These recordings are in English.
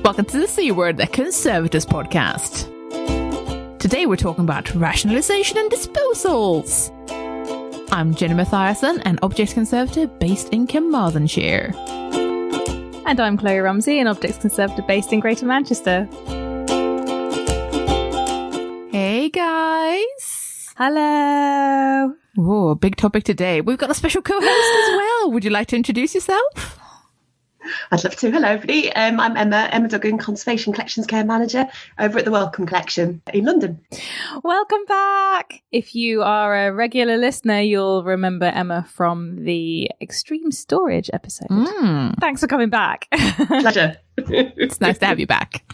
Welcome to the C Word, the Conservators podcast. Today we're talking about rationalisation and disposals. I'm Jenny Mathiasson, an Objects Conservator based in Carmarthenshire. And I'm Chloe Rumsey, an Objects Conservator based in Greater Manchester. Hey guys! Hello! Whoa, big topic today. We've got a special co-host as well. Would you like to introduce yourself? I'd love to. Hello, everybody. I'm Emma Duggan, Conservation Collections Care Manager over at the Wellcome Collection in London. Welcome back! If you are a regular listener, you'll remember Emma from the Extreme Storage episode. Thanks for coming back. Pleasure. It's nice to have you back.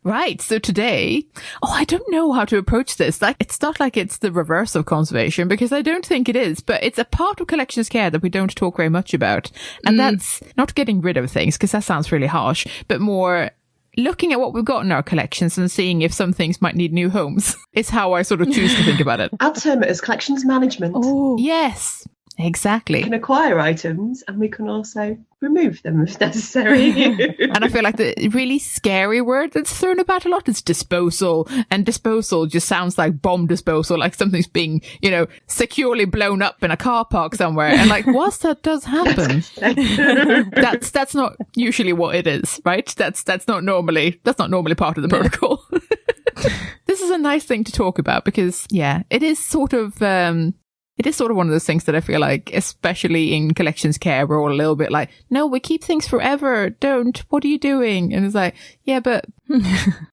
Right, so today, I don't know how to approach this. Like, it's not like it's the reverse of conservation, because I don't think it is, but it's a part of collections care that we don't talk very much about. And that's not getting rid of things, because that sounds really harsh, but more looking at what we've got in our collections and seeing if some things might need new homes is how I sort of choose to think about it. I'll term it as collections management. Oh, yes. Exactly. We can acquire items and we can also remove them if necessary. And I feel like the really scary word that's thrown about a lot is disposal. And disposal just sounds like bomb disposal, like something's being, securely blown up in a car park somewhere. And like, whilst that does happen, that's not usually what it is, right? That's not normally part of the protocol. This is a nice thing to talk about because, it is sort of one of those things that I feel like, especially in collections care, we're all a little bit like, no, we keep things forever. Don't. What are you doing? And it's like, yeah, but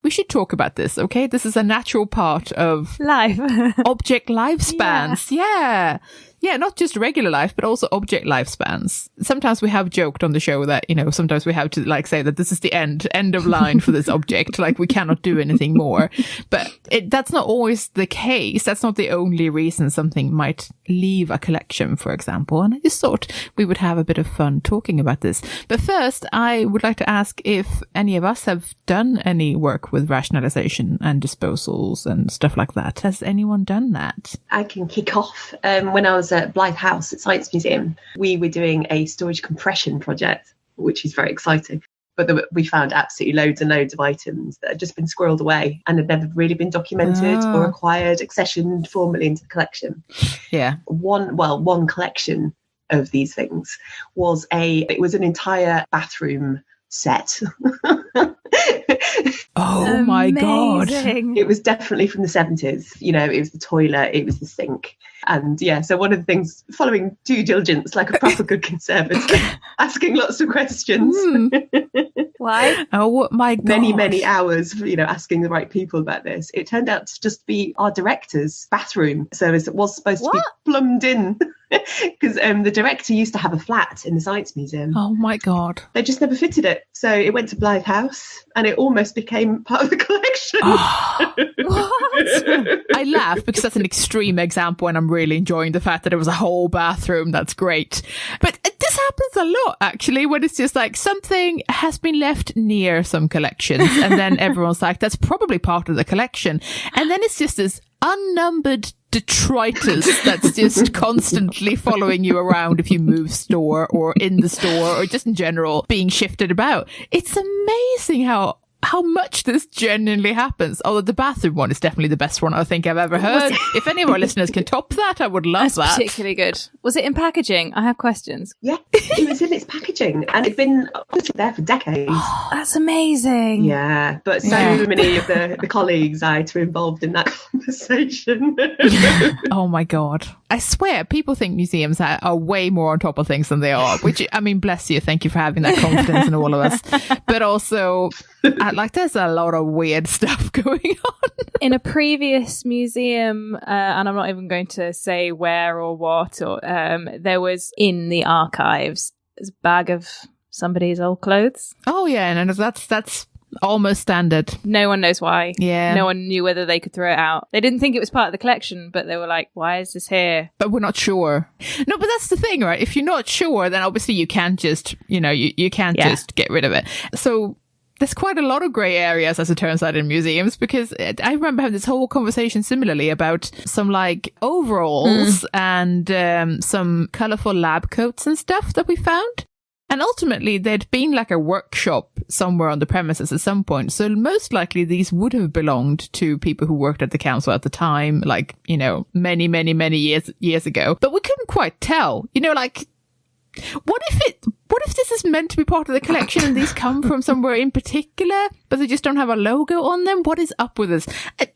we should talk about this, okay? This is a natural part of life. Object lifespans. Yeah. Yeah, not just regular life, but also object lifespans. Sometimes we have joked on the show that, sometimes we have to say that this is the end of line for this object. Like we cannot do anything more. But that's not always the case. That's not the only reason something might leave a collection, for example. And I just thought we would have a bit of fun talking about this. But first, I would like to ask if any of us have done any work with rationalisation and disposals and stuff like that. Has anyone done that? I can kick off. When I was at Blythe House at Science Museum, we were doing a storage compression project, which is very exciting. But we found absolutely loads and loads of items that had just been squirreled away and had never really been documented or acquired, accessioned formally into the collection. Yeah. One collection of these things was it was an entire bathroom set. Oh my God. It was definitely from the 70s. It was the toilet, it was the sink. And so one of the things, following due diligence like a proper good conservator, asking lots of questions. Why? Oh my God. Many hours, asking the right people about this. It turned out to just be our director's bathroom. So it was supposed to be plumbed in. Because the director used to have a flat in the Science Museum. Oh my God. They just never fitted it. So it went to Blythe House and it almost became part of the collection. What? I laugh because that's an extreme example and I'm really enjoying the fact that it was a whole bathroom. That's great. But this happens a lot, actually, when it's just like something has been left near some collections and then everyone's like, that's probably part of the collection. And then it's just this unnumbered detritus that's just constantly following you around if you move store or in the store or just in general being shifted about. It's amazing how much this genuinely happens. Although the bathroom one is definitely the best one I think I've ever heard. If any of our listeners can top that, I would love that. Particularly good. Was it in packaging? I have questions. Yeah, it was in its packaging and it'd been there for decades. That's amazing. Yeah, but so many of the colleagues I had were involved in that conversation. Oh my God. I swear people think museums are way more on top of things than they are, which, I mean, bless you. Thank you for having that confidence in all of us. But also, there's a lot of weird stuff going on. In a previous museum, and I'm not even going to say where or what, or there was in the archives a bag of somebody's old clothes. Oh yeah, and that's almost standard. No one knows why. Yeah. No one knew whether they could throw it out. They didn't think it was part of the collection, but they were like, why is this here? But we're not sure. No, but that's the thing, right? If you're not sure, then obviously you can't just, you can't just get rid of it. So there's quite a lot of grey areas, as it turns out, in museums, because I remember having this whole conversation similarly about some overalls and some colourful lab coats and stuff that we found. And ultimately, there'd been like a workshop somewhere on the premises at some point. So most likely these would have belonged to people who worked at the council at the time, like, you know, many, many, many years ago. But we couldn't quite tell, you know, like, what if this is meant to be part of the collection and these come from somewhere in particular, but they just don't have a logo on them? What is up with this?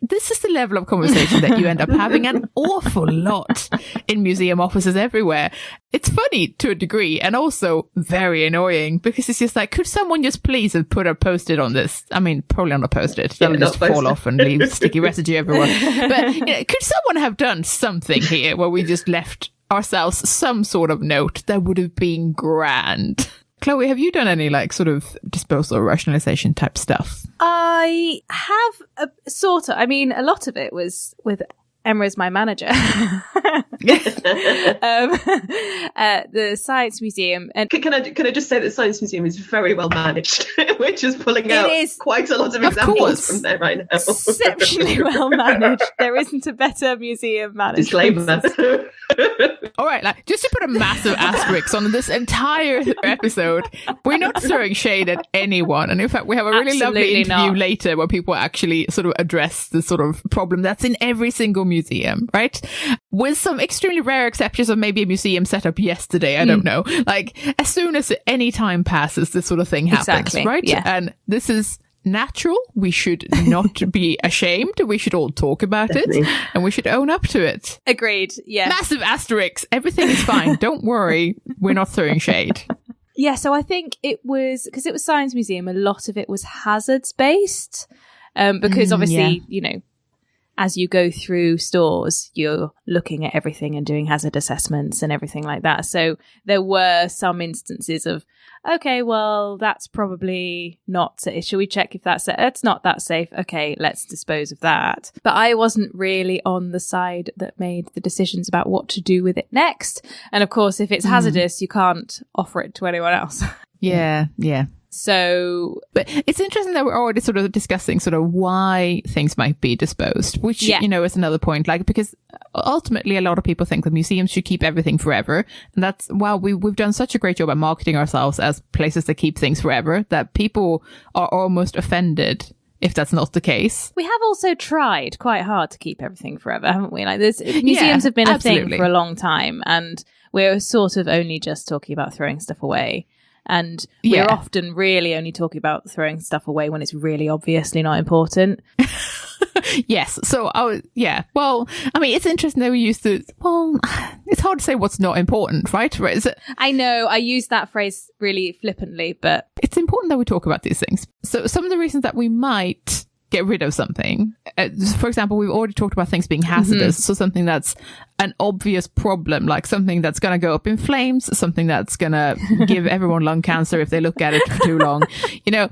This is the level of conversation that you end up having an awful lot in museum offices everywhere. It's funny to a degree and also very annoying because it's just like, could someone just please have put a post-it on this? I mean, probably not a post-it. That'll just fall off and leave sticky residue everywhere. But you know, could someone have done something here where we just left ourselves some sort of note? That would have been grand. Chloe, have you done any like sort of disposal or rationalization type stuff? I have a sort of. I mean, a lot of it was with Emma as my manager. The Science Museum. And can I just say that the Science Museum is very well managed? We're just pulling out quite a lot of examples from there right now. Exceptionally well managed. There isn't a better museum management. Disclaimer. All right, like just to put a massive asterisk on this entire episode, we're not throwing shade at anyone, and in fact, we have a really lovely interview later where people actually sort of address the sort of problem that's in every single museum, right? With some extremely rare exceptions of maybe a museum set up yesterday. I don't know. Like as soon as any time passes, this sort of thing happens, right? Yeah. And this is natural. We should not be ashamed. We should all talk about it and we should own up to it. Agreed. Yeah. Massive asterisks. Everything is fine. Don't worry. We're not throwing shade. Yeah. So I think it was, because it was Science Museum, a lot of it was hazards based. Because obviously, you know, as you go through stores, you're looking at everything and doing hazard assessments and everything like that. So there were some instances of, okay, well, that's probably not safe. Should we check if it's not that safe? Okay, let's dispose of that. But I wasn't really on the side that made the decisions about what to do with it next. And of course, if it's hazardous, you can't offer it to anyone else. Yeah. So, but it's interesting that we're already sort of discussing sort of why things might be disposed, which, you know, is another point, like, because ultimately a lot of people think that museums should keep everything forever. And that's, while we've done such a great job at marketing ourselves as places that keep things forever, that people are almost offended if that's not the case. We have also tried quite hard to keep everything forever, haven't we? Like, museums have been a thing for a long time, and we're sort of only just talking about throwing stuff away. And we're often really only talking about throwing stuff away when it's really obviously not important. Yes. So, well, I mean, it's interesting that we used to, well, it's hard to say what's not important, right? Is it? I know, I use that phrase really flippantly, but it's important that we talk about these things. So some of the reasons that we might get rid of something, for example, we've already talked about things being hazardous. So something that's an obvious problem, like something that's going to go up in flames, something that's going to give everyone lung cancer if they look at it for too long. You know,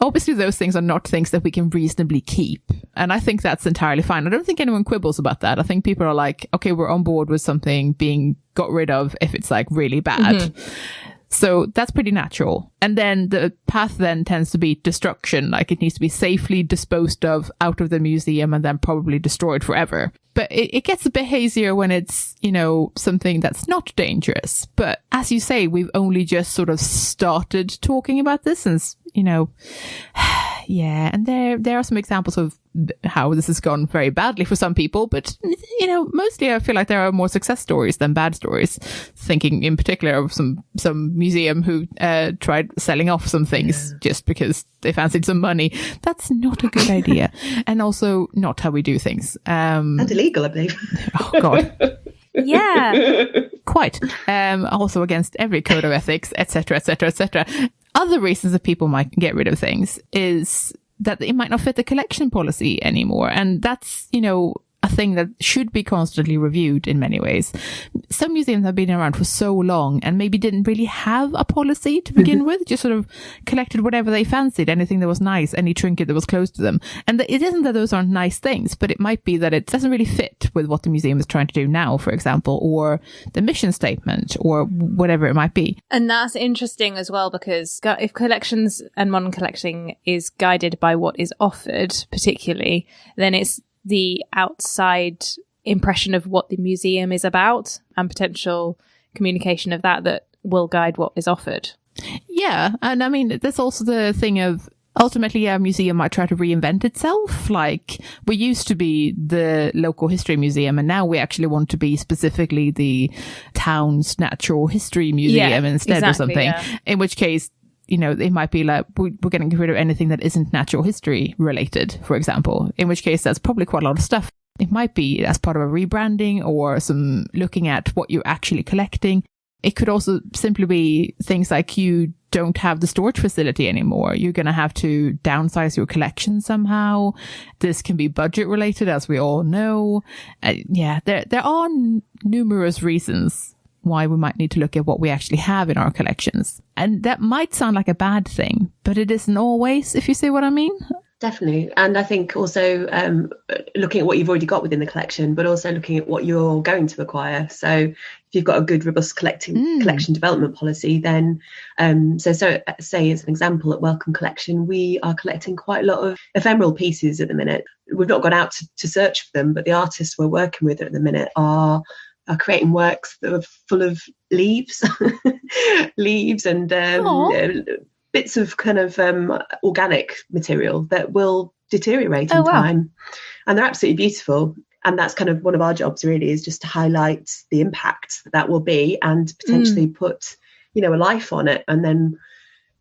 obviously those things are not things that we can reasonably keep. And I think that's entirely fine. I don't think anyone quibbles about that. I think people are like, okay, we're on board with something being got rid of if it's like really bad. So that's pretty natural. And then the path then tends to be destruction. Like it needs to be safely disposed of out of the museum and then probably destroyed forever. But it gets a bit hazier when it's, you know, something that's not dangerous. But as you say, we've only just sort of started talking about this and, you know, yeah. And there are some examples of how this has gone very badly for some people. But, you know, mostly I feel like there are more success stories than bad stories. Thinking in particular of some museum who tried selling off some things just because they fancied some money. That's not a good idea. And also not how we do things. And illegal, I believe. Oh, God. Yeah. Quite. Also against every code of ethics, etc., etc., etc. Other reasons that people might get rid of things is that it might not fit the collection policy anymore. And that's, you know, a thing that should be constantly reviewed in many ways. Some museums have been around for so long and maybe didn't really have a policy to begin with, just sort of collected whatever they fancied, anything that was nice, any trinket that was close to them. And it isn't that those aren't nice things, but it might be that it doesn't really fit with what the museum is trying to do now, for example, or the mission statement or whatever it might be. And that's interesting as well, because if collections and modern collecting is guided by what is offered, particularly, then it's the outside impression of what the museum is about and potential communication of that will guide what is offered. Yeah. And I mean, there's also the thing of ultimately a museum might try to reinvent itself. Like, we used to be the local history museum, and now we actually want to be specifically the town's natural history museum instead, or something. Yeah. In which case, you know, it might be like we're getting rid of anything that isn't natural history related, for example, in which case that's probably quite a lot of stuff. It might be as part of a rebranding or some looking at what you're actually collecting. It could also simply be things like you don't have the storage facility anymore. You're going to have to downsize your collection somehow. This can be budget related, as we all know. There are numerous reasons why we might need to look at what we actually have in our collections. And that might sound like a bad thing, but it isn't always, if you see what I mean. Definitely. And I think also looking at what you've already got within the collection, but also looking at what you're going to acquire. So if you've got a good, robust collection development policy, then so say as an example, at Wellcome Collection, we are collecting quite a lot of ephemeral pieces at the minute. We've not gone out to search for them, but the artists we're working with at the minute are creating works that are full of leaves, and bits of kind of organic material that will deteriorate in time. And they're absolutely beautiful. And that's kind of one of our jobs, really, is just to highlight the impact that will be and potentially put, you know, a life on it, and then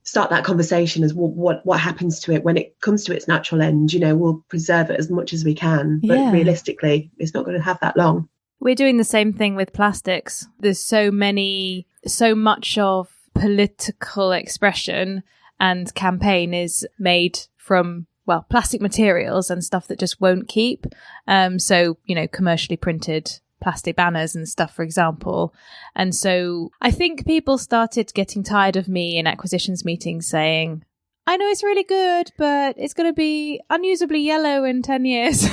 start that conversation as what happens to it when it comes to its natural end. You know, we'll preserve it as much as we can, but realistically, it's not going to have that long. We're doing the same thing with plastics. There's so much of political expression and campaign is made from, well, plastic materials and stuff that just won't keep. So, you know, commercially printed plastic banners and stuff, for example. And so I think people started getting tired of me in acquisitions meetings saying, I know it's really good, but it's going to be unusably yellow in 10 years.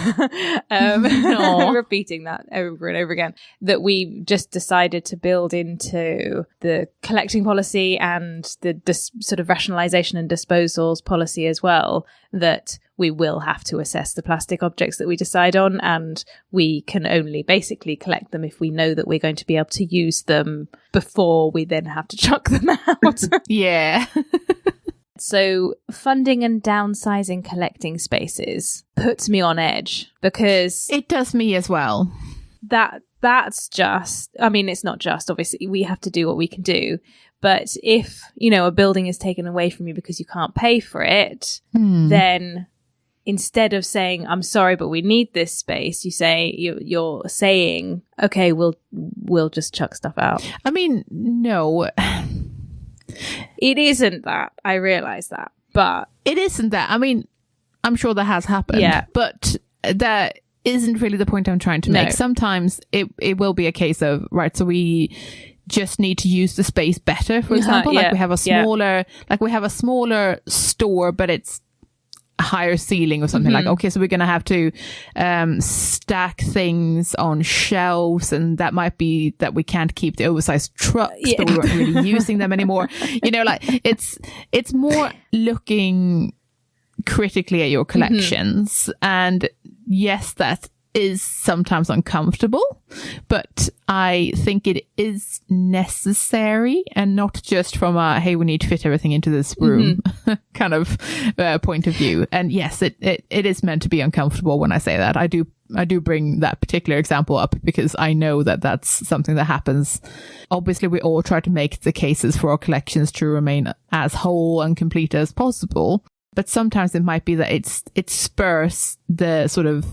Repeating that over and over again. That we just decided to build into the collecting policy and the sort of rationalisation and disposals policy as well, that we will have to assess the plastic objects that we decide on, and we can only basically collect them if we know that we're going to be able to use them before we then have to chuck them out. Yeah. So funding and downsizing collecting spaces puts me on edge, because it does me as well. That's just, I mean, it's not just, obviously we have to do what we can do. But if, you know, a building is taken away from you because you can't pay for it, then instead of saying, I'm sorry, but we need this space, you're saying, okay, we'll just chuck stuff out. I mean, no. It isn't that. I realise that. But it isn't that. I mean, I'm sure that has happened. Yeah. But that isn't really the point I'm trying to make. Sometimes it will be a case of, right, so we just need to use the space better, for example. Like we have a smaller store, but it's a higher ceiling or something. Like, okay, so we're going to have to stack things on shelves, and that might be that we can't keep the oversized trucks, but we weren't really using them anymore. You know, like it's more looking critically at your collections. And yes, that is sometimes uncomfortable, but I think it is necessary, and not just from a, hey, we need to fit everything into this room kind of point of view. And yes, it is meant to be uncomfortable when I say that. I do bring that particular example up because I know that that's something that happens. Obviously, we all try to make the cases for our collections to remain as whole and complete as possible. But sometimes it might be that it spurs the sort of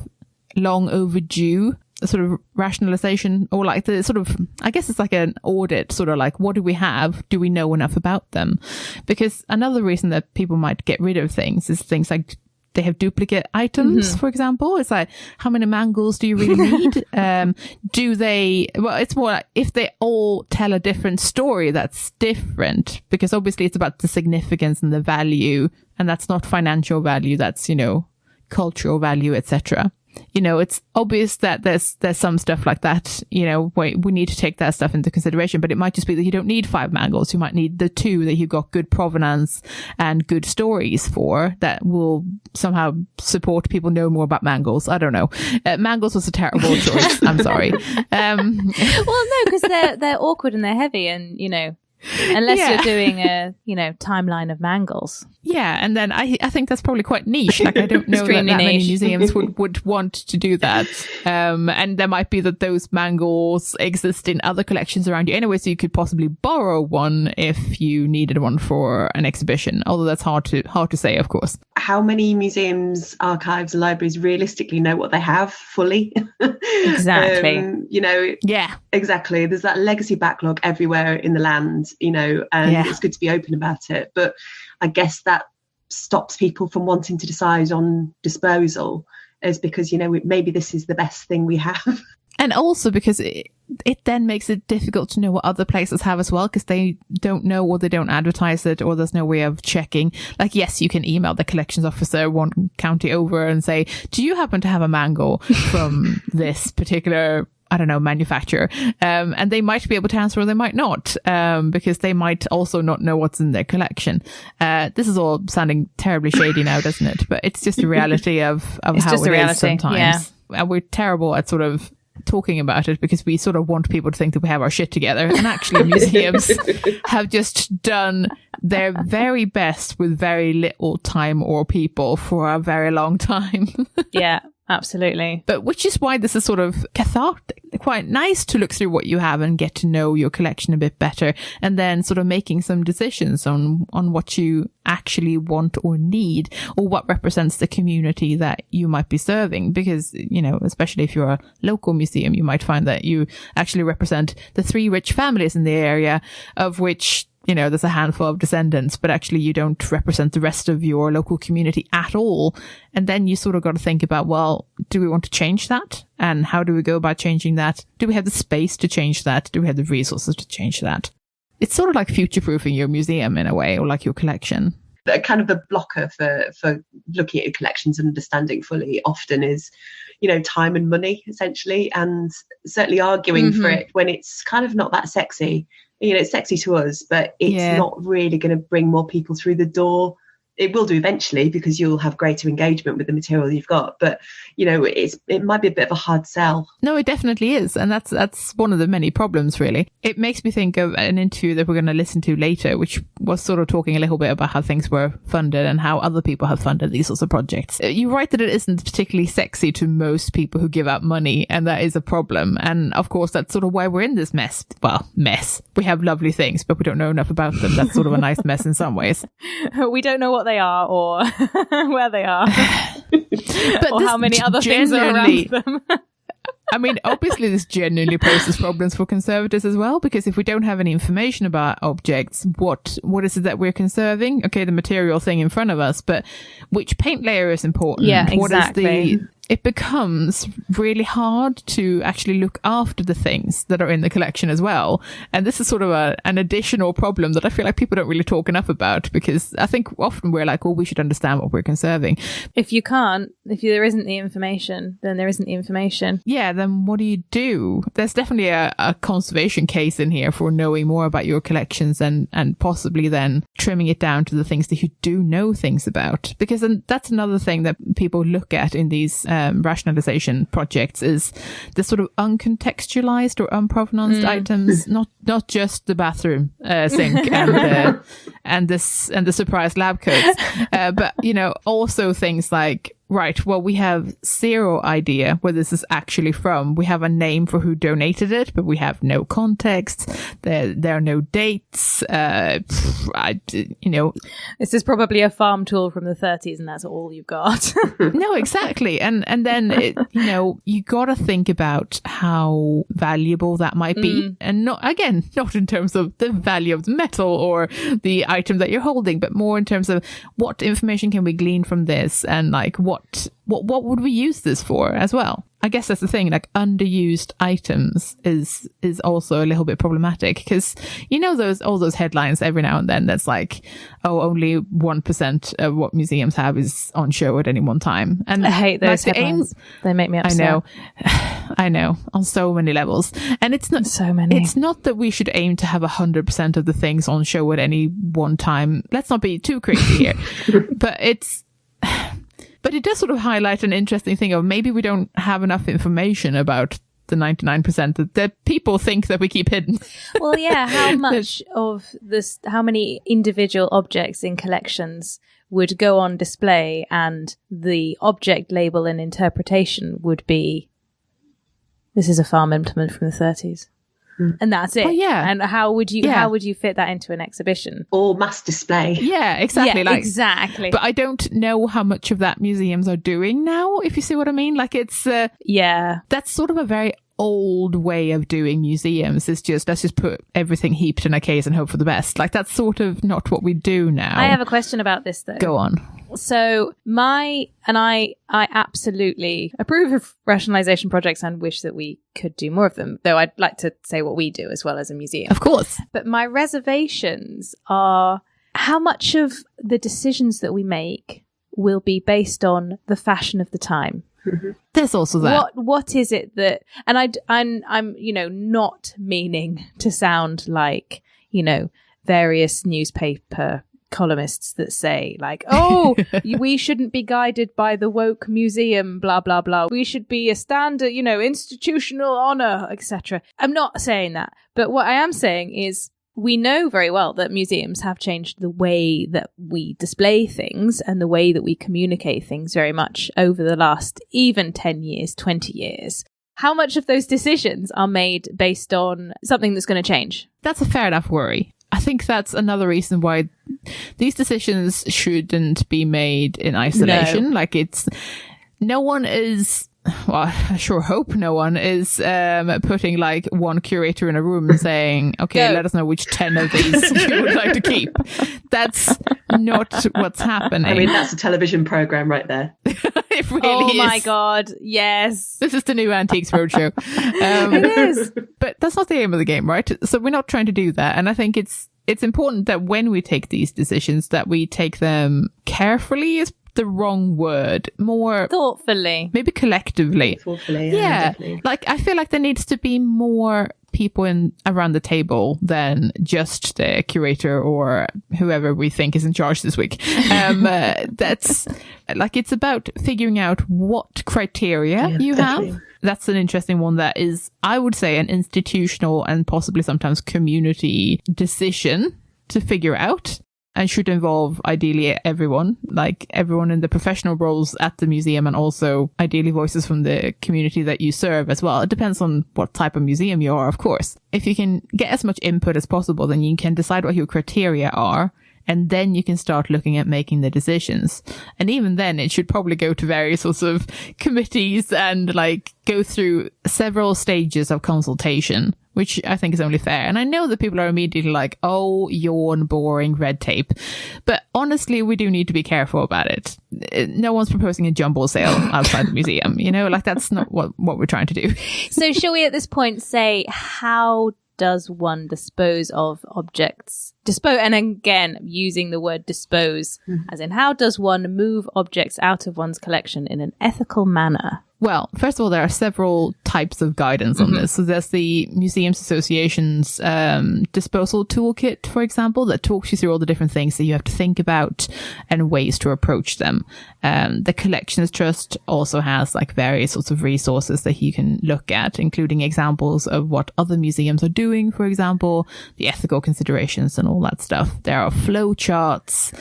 long overdue sort of rationalization, or like the sort of, I guess it's like an audit, sort of like, what do we have? Do we know enough about them? Because another reason that people might get rid of things is things like they have duplicate items, for example. It's like, how many mangles do you really need? It's more like if they all tell a different story, that's different, because obviously it's about the significance and the value, and that's not financial value. That's, you know, cultural value, etc. You know, it's obvious that there's some stuff like that, you know, we need to take that stuff into consideration, but it might just be that you don't need 5 mangles. You might need the 2 that you've got good provenance and good stories for, that will somehow support people know more about mangles. I don't know. Mangles was a terrible choice. I'm sorry. Well, no, because they're awkward and they're heavy, and, you know, Unless you're doing a, timeline of mangles. Yeah, and then I think that's probably quite niche. Like, I don't know that many museums would want to do that. And there might be that those mangles exist in other collections around you anyway, so you could possibly borrow one if you needed one for an exhibition. Although that's hard to say, of course. How many museums, archives, and libraries realistically know what they have fully? Exactly. Yeah, exactly. There's that legacy backlog everywhere in the land, and it's good to be open about it. But I guess that stops people from wanting to decide on disposal, is because, maybe this is the best thing we have. And also because it then makes it difficult to know what other places have as well, because they don't know, or they don't advertise it, or there's no way of checking. Like, yes, you can email the collections officer one county over and say, do you happen to have a mangle from this particular, I don't know, manufacturer? And they might be able to answer, or they might not, because they might also not know what's in their collection. This is all sounding terribly shady now, doesn't it? But it's just a reality of how it is sometimes. Yeah. And we're terrible at sort of talking about it because we sort of want people to think that we have our shit together. And actually museums have just done their very best with very little time or people for a very long time. Yeah. Absolutely. But which is why this is sort of cathartic, quite nice to look through what you have and get to know your collection a bit better, and then sort of making some decisions on what you actually want or need, or what represents the community that you might be serving. Because, especially if you're a local museum, you might find that you actually represent the 3 rich families in the area, of which there's a handful of descendants, but actually you don't represent the rest of your local community at all. And then you sort of got to think about, well, do we want to change that? And how do we go about changing that? Do we have the space to change that? Do we have the resources to change that? It's sort of like future-proofing your museum in a way, or like your collection. Kind of the blocker for looking at your collections and understanding fully often is, time and money, essentially, and certainly arguing for it when it's kind of not that sexy. It's sexy to us, but it's not really going to bring more people through the door. It will do eventually, because you'll have greater engagement with the material you've got. But, it might be a bit of a hard sell. No, it definitely is. And that's one of the many problems, really. It makes me think of an interview that we're going to listen to later, which was sort of talking a little bit about how things were funded and how other people have funded these sorts of projects. You're right that it isn't particularly sexy to most people who give out money, and that is a problem. And of course, that's sort of why we're in this mess. Well, mess. We have lovely things, but we don't know enough about them. That's sort of a nice mess in some ways. We don't know what they are, or where they are, but or how many other things are around them. I mean, obviously this genuinely poses problems for conservators as well, because if we don't have any information about objects, what is it that we're conserving? Okay, the material thing in front of us, but which paint layer is important? Yeah, exactly. It becomes really hard to actually look after the things that are in the collection as well. And this is sort of an additional problem that I feel like people don't really talk enough about, because I think often we're like, well, we should understand what we're conserving. If there isn't the information, then there isn't the information. Yeah, then what do you do? There's definitely a conservation case in here for knowing more about your collections and possibly then trimming it down to the things that you do know things about. Because that's another thing that people look at in these rationalization projects, is the sort of uncontextualized or unprovenance items, not just the bathroom sink and the surprise lab coats, but also things like, right, well, we have zero idea where this is actually from. We have a name for who donated it, but we have no context. There are no dates. This is probably a farm tool from the 30s, and that's all you've got. No, exactly. And then, you got to think about how valuable that might be. And not in terms of the value of the metal or the item that you're holding, but more in terms of what information can we glean from this, and like what would we use this for as well? I guess that's the thing, like underused items is also a little bit problematic, because all those headlines every now and then that's like, oh, only 1% of what museums have is on show at any one time. And I hate those headlines. They make me upset. I know on so many levels. And it's not so many. It's not that we should aim to have 100% of the things on show at any one time. Let's not be too crazy here. But it does sort of highlight an interesting thing of maybe we don't have enough information about the 99% that people think that we keep hidden. Well, yeah, how much of this, how many individual objects in collections would go on display and the object label and interpretation would be, this is a farm implement from the 30s. And that's it. Oh, yeah. And how would you fit that into an exhibition? Or mass display. Yeah, exactly. Yeah, exactly. But I don't know how much of that museums are doing now, if you see what I mean. Like it's, that's sort of a very old way of doing museums. It's just, let's just put everything heaped in a case and hope for the best. Like that's sort of not what we do now. I have a question about this though. Go on. So I absolutely approve of rationalization projects and wish that we could do more of them, though I'd like to say what we do as well as a museum. Of course. But my reservations are how much of the decisions that we make will be based on the fashion of the time. There's also that. What is it that, and I'm not meaning to sound like, various newspaper columnists that say like, oh, we shouldn't be guided by the woke museum, blah, blah, blah. We should be a standard, institutional honor, etc. I'm not saying that. But what I am saying is we know very well that museums have changed the way that we display things and the way that we communicate things very much over the last even 10 years, 20 years. How much of those decisions are made based on something that's going to change? That's a fair enough worry. I think that's another reason why these decisions shouldn't be made in isolation. No. Like no one is, well, I sure hope no one is putting like one curator in a room and saying, okay, let us know which 10 of these you would like to keep. That's not what's happening. I mean, that's a television program right there. It really is. Oh my God, yes. This is the new Antiques Roadshow. It is. But that's not the aim of the game, right? So we're not trying to do that. And I think it's important that when we take these decisions, that we take them carefully is the wrong word. More thoughtfully. Maybe collectively. Thoughtfully, yeah. Definitely. Like, I feel like there needs to be more people around the table than just the curator or whoever we think is in charge this week. That's like, it's about figuring out what criteria you definitely have. That's an interesting one that is, I would say, an institutional and possibly sometimes community decision to figure out, and should involve ideally everyone, like everyone in the professional roles at the museum, and also ideally voices from the community that you serve as well. It depends on what type of museum you are, of course. If you can get as much input as possible, then you can decide what your criteria are, and then you can start looking at making the decisions. And even then, it should probably go to various sorts of committees and like go through several stages of consultation, which I think is only fair. And I know that people are immediately like, oh, yawn, boring, red tape. But honestly, we do need to be careful about it. No one's proposing a jumble sale outside the museum, like that's not what we're trying to do. So shall we at this point say, how does one dispose of objects? And again, using the word dispose, as in how does one move objects out of one's collection in an ethical manner? Well, first of all, there are several types of guidance on this. So there's the Museums Association's disposal toolkit, for example, that talks you through all the different things that you have to think about and ways to approach them. The Collections Trust also has like various sorts of resources that you can look at, including examples of what other museums are doing, for example, the ethical considerations and all that stuff. There are flow charts.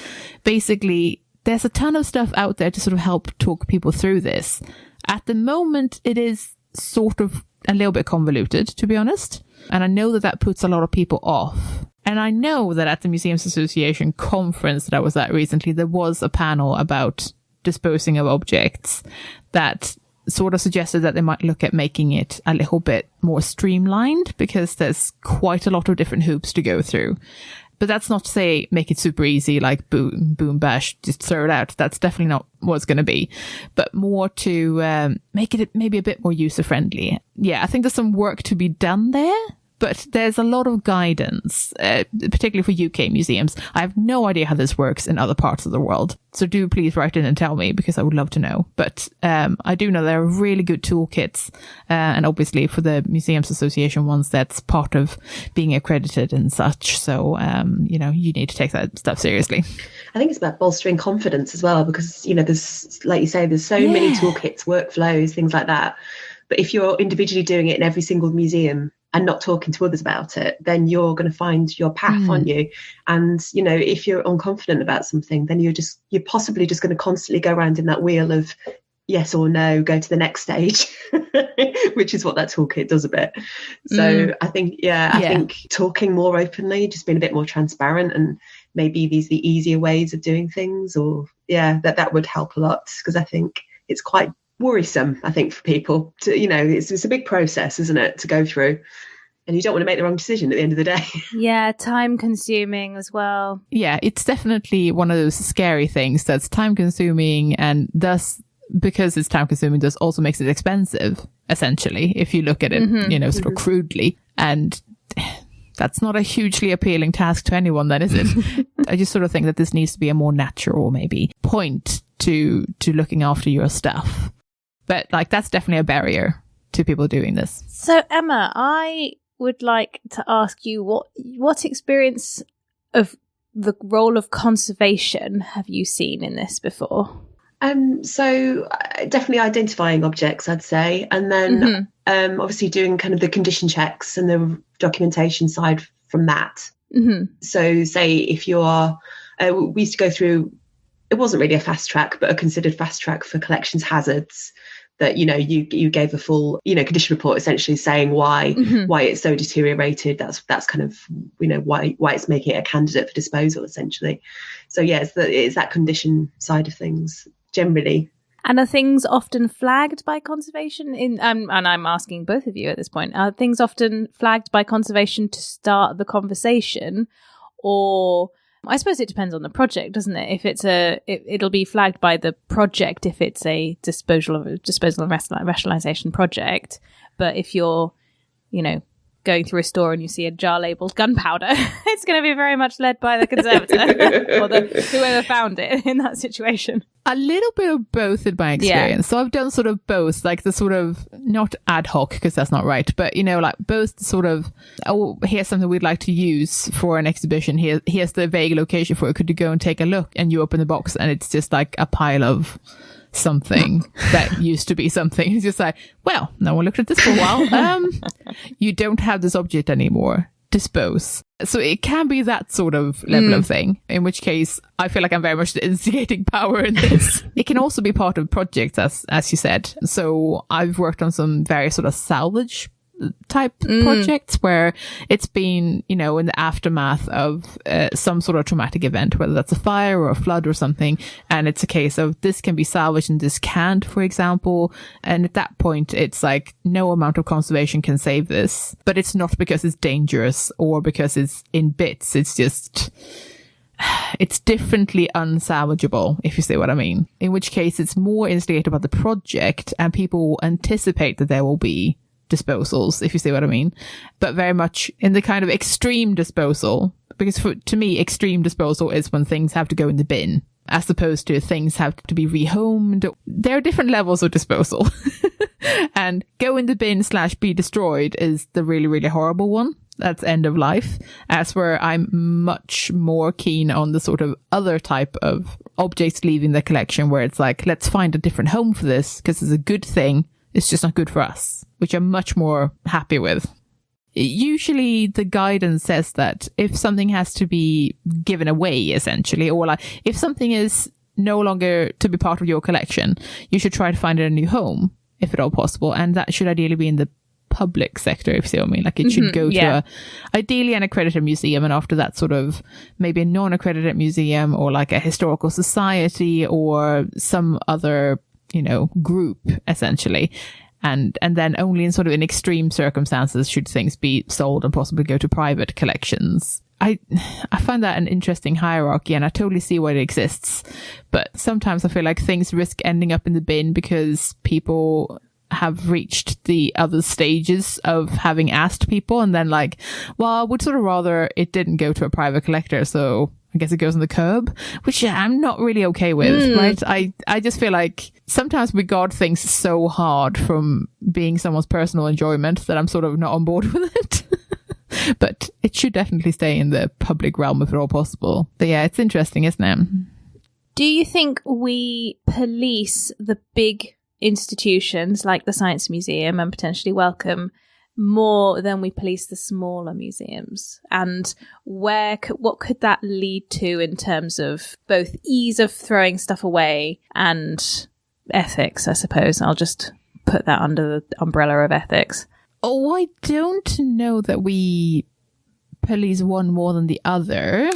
Basically, there's a ton of stuff out there to sort of help talk people through this. At the moment, it is sort of a little bit convoluted, to be honest. And I know that puts a lot of people off. And I know that at the Museums Association conference that I was at recently, there was a panel about disposing of objects that sort of suggested that they might look at making it a little bit more streamlined, because there's quite a lot of different hoops to go through. But that's not to say make it super easy, like boom, bash, just throw it out. That's definitely not what it's going to be. But more to make it maybe a bit more user-friendly. Yeah, I think there's some work to be done there. But there's a lot of guidance, particularly for UK museums. I have no idea how this works in other parts of the world. So do please write in and tell me, because I would love to know. But I do know there are really good toolkits. And obviously for the Museums Association ones, that's part of being accredited and such. So, you need to take that stuff seriously. I think it's about bolstering confidence as well, because, there's, like you say, there's so many toolkits, workflows, things like that. But if you're individually doing it in every single museum and not talking to others about it, then you're going to find your path, aren't you? And, you know, if you're unconfident about something, then you're possibly just going to constantly go around in that wheel of yes or no, go to the next stage, which is what that toolkit does a bit. So I think, I think talking more openly, just being a bit more transparent, and maybe these are the easier ways of doing things, or that would help a lot, because I think it's quite worrisome, I think, for people to, you know, it's a big process, isn't it, to go through, and you don't want to make the wrong decision at the end of the day. Yeah, time consuming as well. Yeah, it's definitely one of those scary things that's time consuming, and thus, because it's time consuming, does also makes it expensive, essentially, if you look at it, you know, sort of crudely. And that's not a hugely appealing task to anyone, then, is it? I just sort of think that this needs to be a more natural, maybe, point to looking after your stuff. But like, that's definitely a barrier to people doing this. So Emma, I would like to ask you, what experience of the role of conservation have you seen in this before? So definitely identifying objects, I'd say, and then obviously doing kind of the condition checks and the documentation side from that. So say if you are, we used to go through, it wasn't really a fast track, but a considered fast track for collections hazards, that, you know, you gave a full, you know, condition report essentially saying why it's so deteriorated. That's kind of, you know, why it's making it a candidate for disposal, essentially. So yeah, it's that condition side of things generally. And are things often flagged by conservation? And I'm asking both of you at this point, are things often flagged by conservation to start the conversation, or I suppose it depends on the project, doesn't it? If it's it'll be flagged by the project if it's a disposal and rationalization project. But if you're, you know, going through a store and you see a jar labeled gunpowder, it's going to be very much led by the conservator or whoever found it in that situation. A little bit of both in my experience. Yeah. So I've done sort of both, like the sort of, not ad hoc, because that's not right, but, you know, like both sort of, oh, here's something we'd like to use for an exhibition. Here's the vague location for it. Could you go and take a look? And you open the box and it's just like a pile of something that used to be something. It's just like, well, no one looked at this for a while. You don't have this object anymore. Dispose. So it can be that sort of level of thing, in which case I feel like I'm very much the instigating power in this. It can also be part of projects, as you said. So I've worked on some various sort of salvage type projects where it's been, you know, in the aftermath of some sort of traumatic event, whether that's a fire or a flood or something, and it's a case of this can be salvaged and this can't, for example. And at that point it's like no amount of conservation can save this, but it's not because it's dangerous or because it's in bits. It's just, it's differently unsalvageable, if you see what I mean, in which case it's more instigated about the project and people will anticipate that there will be disposals, if you see what I mean, but very much in the kind of extreme disposal, because to me extreme disposal is when things have to go in the bin as opposed to things have to be rehomed. There are different levels of disposal and go in the bin / be destroyed is the really, really horrible one. That's end of life, as where I'm much more keen on the sort of other type of objects leaving the collection where it's like, let's find a different home for this because it's a good thing. It's just not good for us, which I'm much more happy with. Usually the guidance says that if something has to be given away, essentially, or like if something is no longer to be part of your collection, you should try to find it a new home, if at all possible. And that should ideally be in the public sector, if you see what I mean. Like it should go to ideally an accredited museum, and after that sort of maybe a non-accredited museum or like a historical society or some other, you know, group, essentially. And then only in sort of in extreme circumstances should things be sold and possibly go to private collections. I find that an interesting hierarchy, and I totally see why it exists. But sometimes I feel like things risk ending up in the bin because people have reached the other stages of having asked people and then like, well, I would sort of rather it didn't go to a private collector, so I guess it goes on the curb, which I'm not really okay with, right? I just feel like sometimes we guard things so hard from being someone's personal enjoyment that I'm sort of not on board with it. But it should definitely stay in the public realm if at all possible. But yeah, it's interesting, isn't it? Do you think we police the big institutions like the Science Museum and potentially Wellcome more than we police the smaller museums? And what could that lead to in terms of both ease of throwing stuff away and ethics, I suppose? I'll just put that under the umbrella of ethics. Oh, I don't know that we police one more than the other.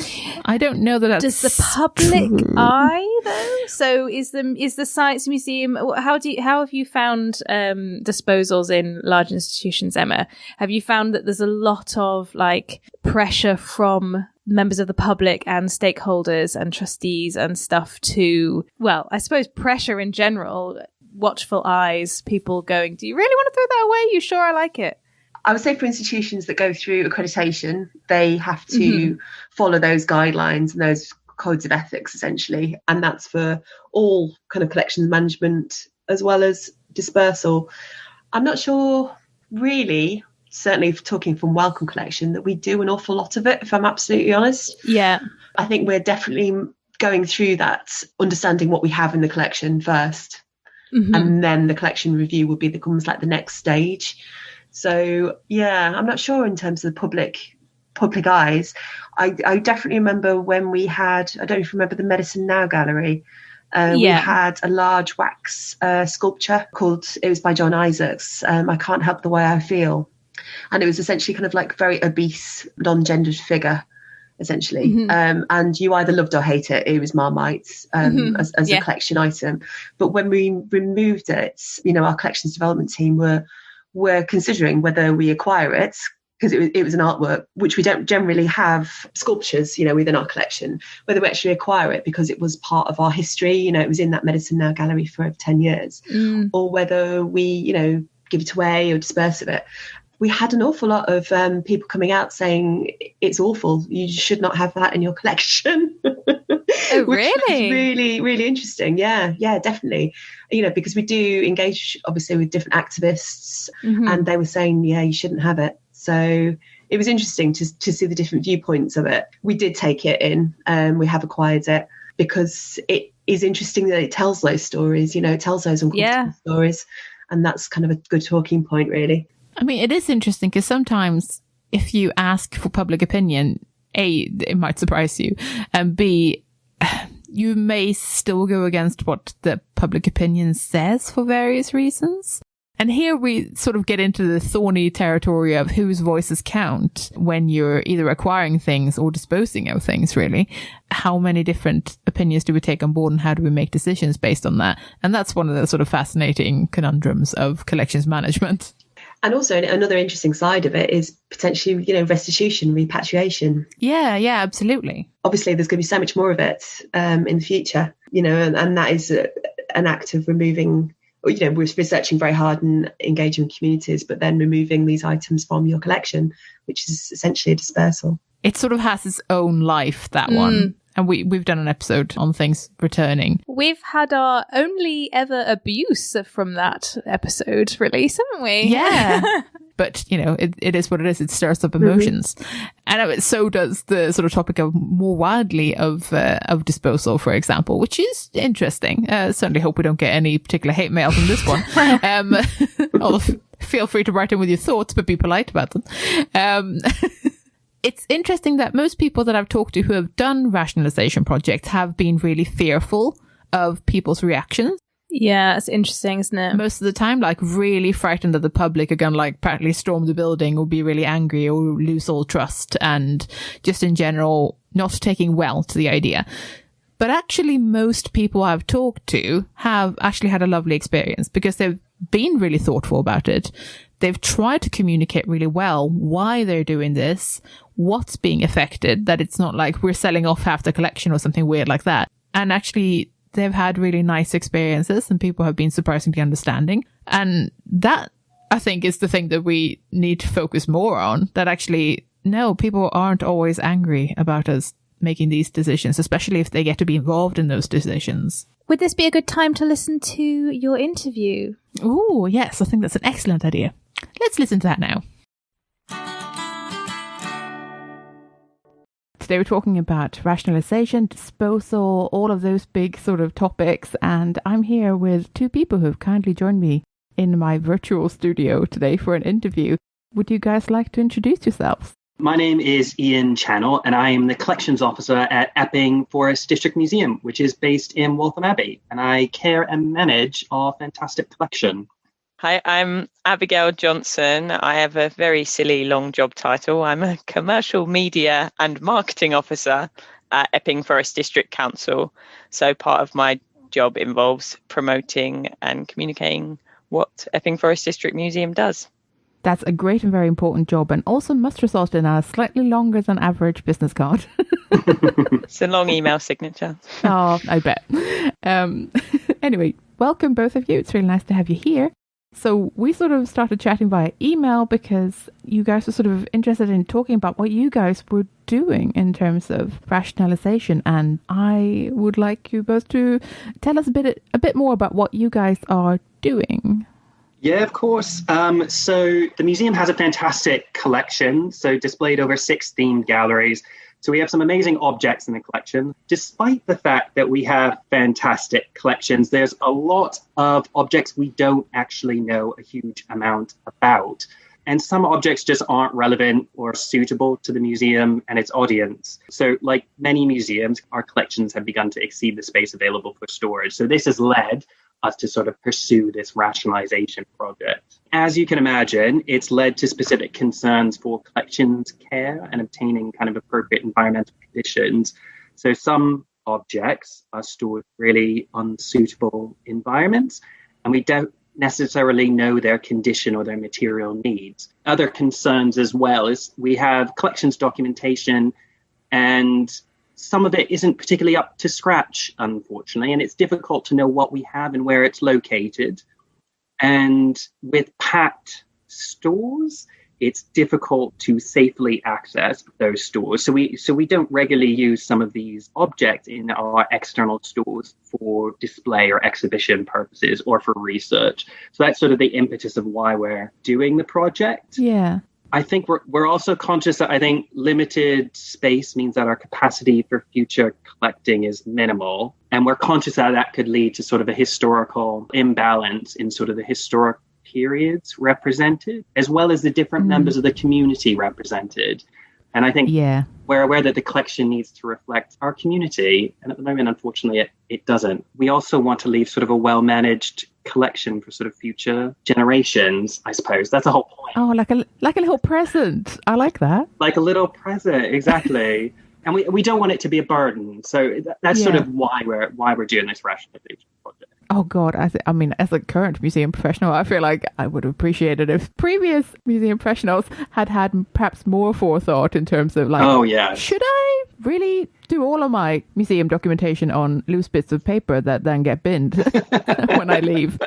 I don't know that that's Does the public eye though? So is the Science Museum, how have you found disposals in large institutions, Emma? Have you found that there's a lot of like pressure from members of the public and stakeholders and trustees and stuff to, well, I suppose pressure in general, watchful eyes, people going, do you really want to throw that away? You sure I like it? I would say for institutions that go through accreditation, they have to follow those guidelines and those codes of ethics, essentially. And that's for all kind of collections management as well as dispersal. I'm not sure, really, certainly talking from Wellcome Collection, that we do an awful lot of it, if I'm absolutely honest. Yeah. I think we're definitely going through that, understanding what we have in the collection first. And then the collection review would becomes like the next stage. So, yeah, I'm not sure in terms of the public eyes. I definitely remember when we had, I don't know if you remember the Medicine Now gallery. We had a large wax sculpture it was by John Isaacs, I Can't Help the Way I Feel. And it was essentially kind of like very obese, non-gendered figure, essentially. And you either loved or hate it. It was Marmite as a collection item. But when we removed it, our collections development team were considering whether we acquire it, because it was an artwork, which we don't generally have sculptures, within our collection, whether we actually acquire it because it was part of our history, it was in that Medicine Now gallery for over 10 years, or whether we, give it away or disperse of it. We had an awful lot of people coming out saying it's awful. You should not have that in your collection. Oh, really? Which was really, really interesting. Yeah, definitely. Because we do engage, obviously, with different activists, and they were saying, yeah, you shouldn't have it. So it was interesting to see the different viewpoints of it. We did take it in, we have acquired it, because it is interesting that it tells those stories, it tells those uncomfortable stories. And that's kind of a good talking point, really. I mean, it is interesting because sometimes if you ask for public opinion, A, it might surprise you, and B, you may still go against what the public opinion says for various reasons. And here we sort of get into the thorny territory of whose voices count when you're either acquiring things or disposing of things, really. How many different opinions do we take on board and how do we make decisions based on that? And that's one of the sort of fascinating conundrums of collections management. And also another interesting side of it is potentially, restitution, repatriation. Yeah, absolutely. Obviously, there's going to be so much more of it in the future, and that is an act of removing, we're researching very hard and engaging with communities, but then removing these items from your collection, which is essentially a dispersal. It sort of has its own life, that one. And we've done an episode on things returning. We've had our only ever abuse from that episode release, haven't we? Yeah. But, it is what it is. It stirs up emotions. And so does the sort of topic of more widely of disposal, for example, which is interesting. Certainly hope we don't get any particular hate mail from this one. Although feel free to write in with your thoughts, but be polite about them. It's interesting that most people that I've talked to who have done rationalization projects have been really fearful of people's reactions. Yeah, it's interesting, isn't it? Most of the time, really frightened that the public are going to practically storm the building or be really angry or lose all trust, and just in general not taking well to the idea. But actually, most people I've talked to have actually had a lovely experience because they've been really thoughtful about it. They've tried to communicate really well why they're doing this, what's being affected, that it's not like we're selling off half the collection or something weird like that. And actually, they've had really nice experiences and people have been surprisingly understanding. And that, I think, is the thing that we need to focus more on, that actually, no, people aren't always angry about us making these decisions, especially if they get to be involved in those decisions. Would this be a good time to listen to your interview? Oh, yes, I think that's an excellent idea. Let's listen to that now. Today we're talking about rationalization, disposal, all of those big sort of topics. And I'm here with two people who have kindly joined me in my virtual studio today for an interview. Would you guys like to introduce yourselves? My name is Ian Channell, and I am the collections officer at Epping Forest District Museum, which is based in Waltham Abbey, and I care and manage our fantastic collection. Hi, I'm Abigail Johnson. I have a very silly long job title. I'm a commercial media and marketing officer at Epping Forest District Council. So part of my job involves promoting and communicating what Epping Forest District Museum does. That's a great and very important job, and also must result in a slightly longer than average business card. It's a long email signature. Oh, I bet. Anyway, welcome both of you. It's really nice to have you here. So we sort of started chatting via email because you guys were sort of interested in talking about what you guys were doing in terms of rationalization. And I would like you both to tell us a bit more about what you guys are doing. Yeah, of course. So the museum has a fantastic collection, so displayed over 6 themed galleries. So we have some amazing objects in the collection. Despite the fact that we have fantastic collections, there's a lot of objects we don't actually know a huge amount about. And some objects just aren't relevant or suitable to the museum and its audience. So like many museums, our collections have begun to exceed the space available for storage. So this has led us to sort of pursue this rationalization project. As you can imagine, it's led to specific concerns for collections care and obtaining kind of appropriate environmental conditions. So some objects are stored really unsuitable environments, and we don't necessarily know their condition or their material needs. Other concerns as well is we have collections documentation, and some of it isn't particularly up to scratch, unfortunately, and it's difficult to know what we have and where it's located. And with packed stores, it's difficult to safely access those stores. So we don't regularly use some of these objects in our external stores for display or exhibition purposes or for research. So that's sort of the impetus of why we're doing the project. Yeah. I think we're also conscious that I think limited space means that our capacity for future collecting is minimal. And we're conscious that could lead to sort of a historical imbalance in sort of the historic periods represented, as well as the different members of the community represented. And I think we're aware that the collection needs to reflect our community. And at the moment, unfortunately, it doesn't. We also want to leave sort of a well-managed collection for sort of future generations, I suppose. That's the whole point. Oh, like a little present. I like that. Like a little present, exactly. And we don't want it to be a burden. So that's sort of why we're doing this rationalization project. Oh, God. I mean, as a current museum professional, I feel like I would have appreciated if previous museum professionals had perhaps more forethought in terms of like, should I really do all of my museum documentation on loose bits of paper that then get binned when I leave?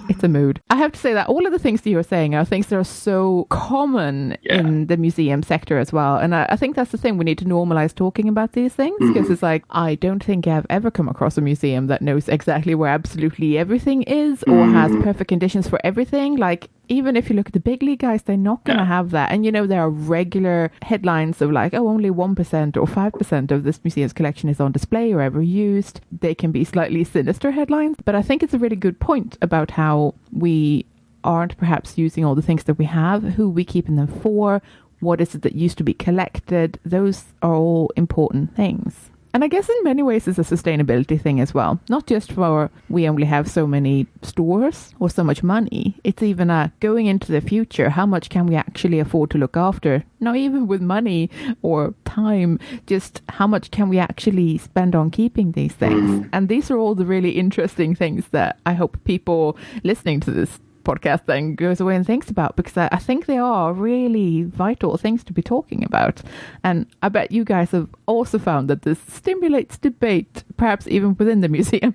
It's a mood. I have to say that all of the things that you were saying are things that are so common in the museum sector as well. And I think that's the thing. We need to normalize talking about these things because it's like, I don't think I've ever come across a museum that knows exactly where absolutely everything is or has perfect conditions for everything. Like, even if you look at the big league guys, they're not going to have that. And, you know, there are regular headlines of like, oh, only 1% or 5% of this museum's collection is on display or ever used. They can be slightly sinister headlines. But I think it's a really good point about how we aren't perhaps using all the things that we have, who we keeping them for, what is it that used to be collected. Those are all important things. And I guess in many ways it's a sustainability thing as well. Not just for we only have so many stores or so much money. It's even going into the future. How much can we actually afford to look after? Not even with money or time. Just how much can we actually spend on keeping these things? And these are all the really interesting things that I hope people listening to this podcast then goes away and thinks about, because I think they are really vital things to be talking about. And I bet you guys have also found that this stimulates debate, perhaps even within the museum.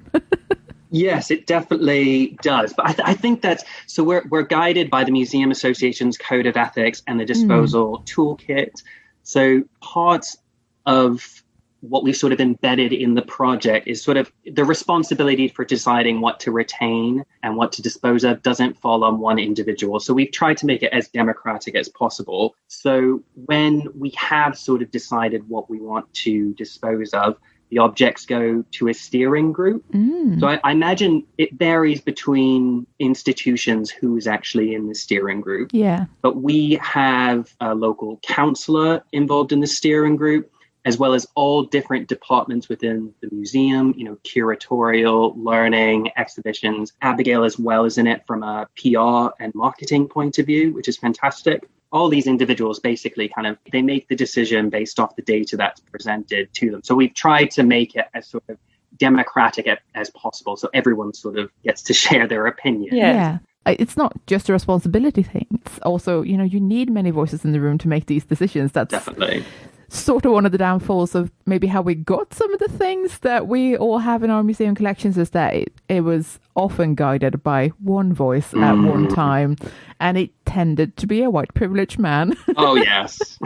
Yes, it definitely does. But I think that's, so we're guided by the Museum Association's Code of Ethics and the Disposal Toolkit. So parts of what we've sort of embedded in the project is sort of the responsibility for deciding what to retain and what to dispose of doesn't fall on one individual. So we've tried to make it as democratic as possible. So when we have sort of decided what we want to dispose of, the objects go to a steering group. So I imagine it varies between institutions who's actually in the steering group. Yeah. But we have a local counsellor involved in the steering group, as well as all different departments within the museum, curatorial, learning, exhibitions. Abigail as well is in it from a PR and marketing point of view, which is fantastic. All these individuals basically they make the decision based off the data that's presented to them. So we've tried to make it as sort of democratic as possible, so everyone sort of gets to share their opinion. Yeah. It's not just a responsibility thing. It's also, you need many voices in the room to make these decisions. That's definitely sort of one of the downfalls of maybe how we got some of the things that we all have in our museum collections, is that it was often guided by one voice at one time, and it tended to be a white privileged man. Oh, yes.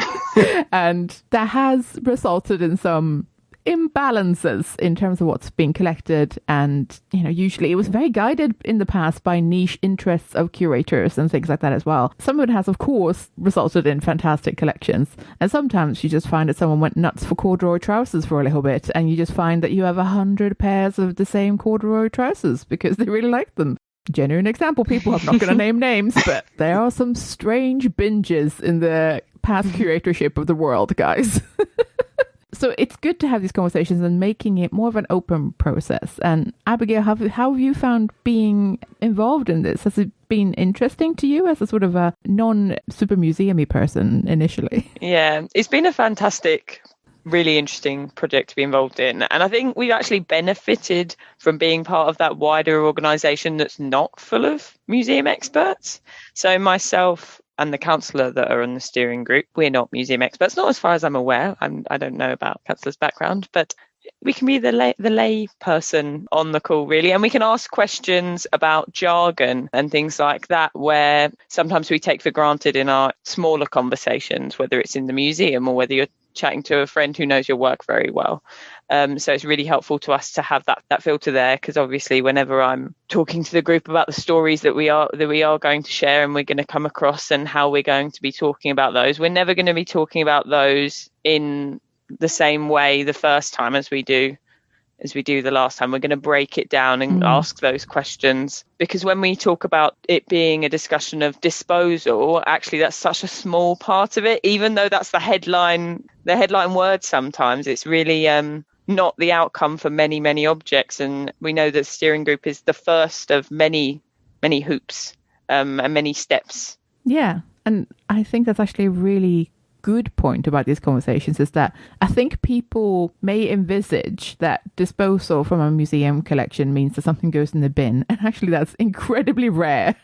And that has resulted in some imbalances in terms of what's being collected, and usually it was very guided in the past by niche interests of curators and things like that as well. Some of it has of course resulted in fantastic collections, and sometimes you just find that someone went nuts for corduroy trousers for a little bit, and you just find that you have 100 pairs of the same corduroy trousers because they really like them. Genuine example, people. I'm not going to name names, but there are some strange binges in the past curatorship of the world, guys. So it's good to have these conversations and making it more of an open process. And Abigail, how have you found being involved in this? Has it been interesting to you as a sort of a non-super museum-y person initially? Yeah, it's been a fantastic, really interesting project to be involved in. And I think we've actually benefited from being part of that wider organisation that's not full of museum experts. So myself and the counsellor that are on the steering group, we're not museum experts, not as far as I'm aware. I don't know about counsellor's background, but we can be the lay person on the call, really. And we can ask questions about jargon and things like that, where sometimes we take for granted in our smaller conversations, whether it's in the museum or whether you're chatting to a friend who knows your work very well. So it's really helpful to us to have that filter there, because obviously whenever I'm talking to the group about the stories that we are going to share and we're going to come across and how we're going to be talking about those, we're never going to be talking about those in the same way the first time as we do the last time. We're going to break it down and ask those questions, because when we talk about it being a discussion of disposal, actually that's such a small part of it. Even though that's the headline word, sometimes it's really not the outcome for many objects. And we know that steering group is the first of many hoops and many steps. Yeah, and I think that's actually a really good point about these conversations, is that I think people may envisage that disposal from a museum collection means that something goes in the bin, and actually that's incredibly rare.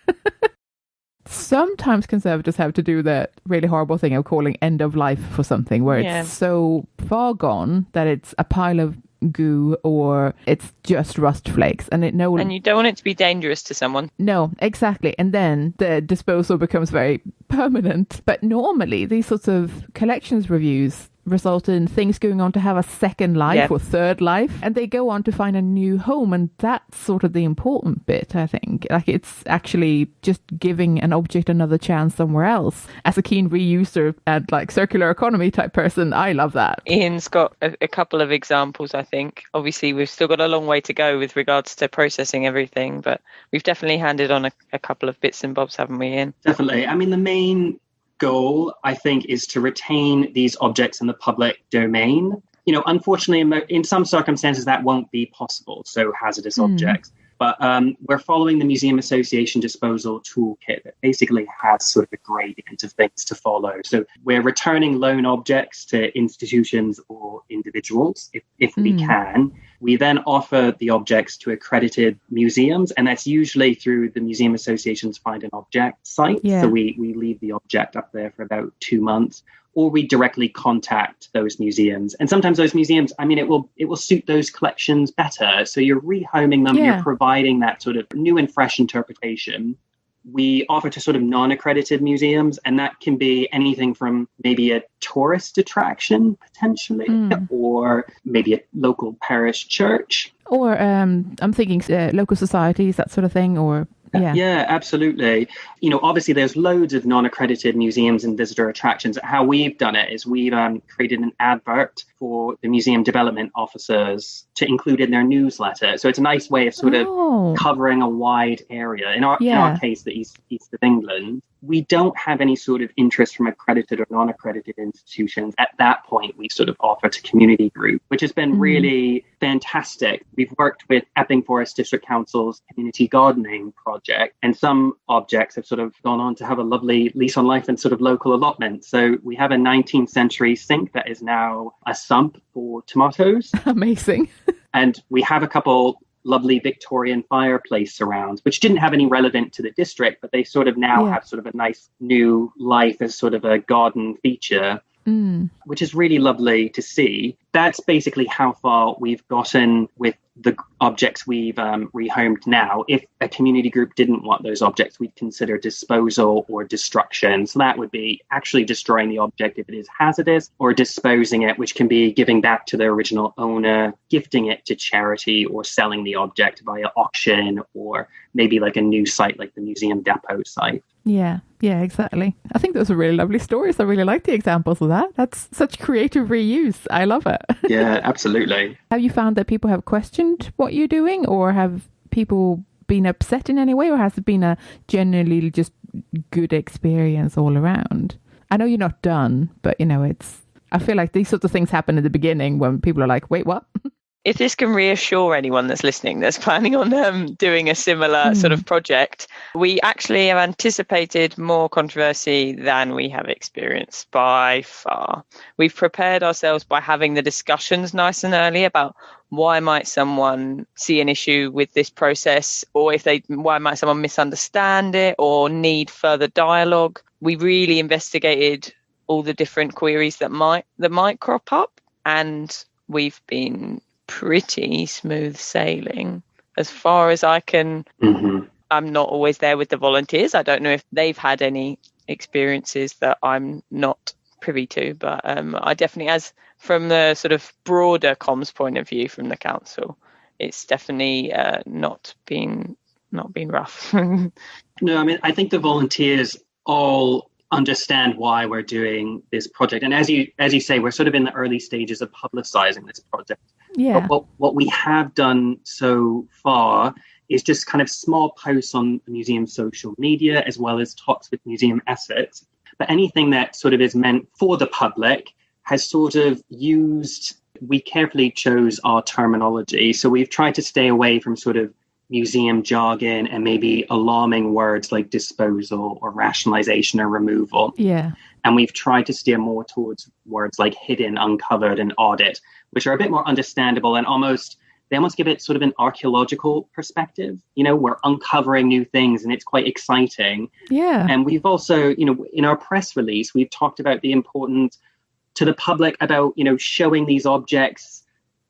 Sometimes conservators have to do the really horrible thing of calling end of life for something where it's so far gone that it's a pile of goo or it's just rust flakes, and you don't want it to be dangerous to someone. No, exactly. And then the disposal becomes very permanent. But normally these sorts of collections reviews result in things going on to have a second life or third life, and they go on to find a new home, and that's sort of the important bit, I think. Like, it's actually just giving an object another chance somewhere else. As a keen reuser and like circular economy type person, I love that. Ian's got a couple of examples, I think. Obviously we've still got a long way to go with regards to processing everything, but we've definitely handed on a couple of bits and bobs, haven't we, Ian? Definitely. I mean, the main goal, I think, is to retain these objects in the public domain. Unfortunately, in some circumstances that won't be possible, so hazardous objects. But we're following the Museum Association disposal toolkit that basically has sort of a gradient of things to follow. So we're returning loan objects to institutions or individuals if we can. We then offer the objects to accredited museums, and that's usually through the Museum Association's Find an Object site. Yeah. So we leave the object up there for about 2 months, or we directly contact those museums. And sometimes those museums, I mean, it will suit those collections better. So you're rehoming them, you're providing that sort of new and fresh interpretation. we offer to sort of non-accredited museums, and that can be anything from maybe a tourist attraction potentially, or maybe a local parish church. Or I'm thinking local societies, that sort of thing, or... Yeah, absolutely. Obviously there's loads of non-accredited museums and visitor attractions. How we've done it is we've created an advert for the museum development officers to include in their newsletter. So it's a nice way of sort of covering a wide area. In our case, the east of England, we don't have any sort of interest from accredited or non-accredited institutions. At that point, we sort of offer to community group, which has been really fantastic. We've worked with Epping Forest District Council's community gardening project, and some objects have sort of gone on to have a lovely lease on life and sort of local allotment. So we have a 19th century sink that is now a sump for tomatoes. Amazing. And we have a couple lovely Victorian fireplace surrounds, which didn't have any relevant to the district, but they sort of now have sort of a nice new life as sort of a garden feature, which is really lovely to see. That's basically how far we've gotten with the objects we've rehomed now. If a community group didn't want those objects, we'd consider disposal or destruction. So that would be actually destroying the object if it is hazardous, or disposing it, which can be giving back to the original owner, gifting it to charity, or selling the object via auction, or maybe like a new site like the Museum Depot site. Yeah, exactly. I think those are really lovely stories. I really like the examples of that. That's such creative reuse. I love it. Yeah, absolutely. Have you found that people have questioned what you're doing, or have people been upset in any way, or has it been a generally just good experience all around? I know you're not done, but I feel like these sorts of things happen in the beginning when people are like, wait, what? If this can reassure anyone that's listening that's planning on doing a similar sort of project, we actually have anticipated more controversy than we have experienced by far. We've prepared ourselves by having the discussions nice and early about why might someone see an issue with this process, or why might someone misunderstand it or need further dialogue. We really investigated all the different queries that might crop up, and we've been pretty smooth sailing as far as I can. I'm not always there with the volunteers. I don't know if they've had any experiences that I'm not privy to, but I definitely, as from the sort of broader comms point of view from the council, it's definitely not been rough. No, I mean, I think the volunteers all understand why we're doing this project, and as you say, we're sort of in the early stages of publicizing this project. Yeah. But what we have done so far is just kind of small posts on the museum's social media, as well as talks with museum assets. But anything that sort of is meant for the public has sort of we carefully chose our terminology. So we've tried to stay away from sort of museum jargon and maybe alarming words like disposal or rationalization or removal. Yeah. And we've tried to steer more towards words like hidden, uncovered, and audit, which are a bit more understandable and they almost give it sort of an archaeological perspective. We're uncovering new things and it's quite exciting. Yeah. And we've also, in our press release, we've talked about the importance to the public about, showing these objects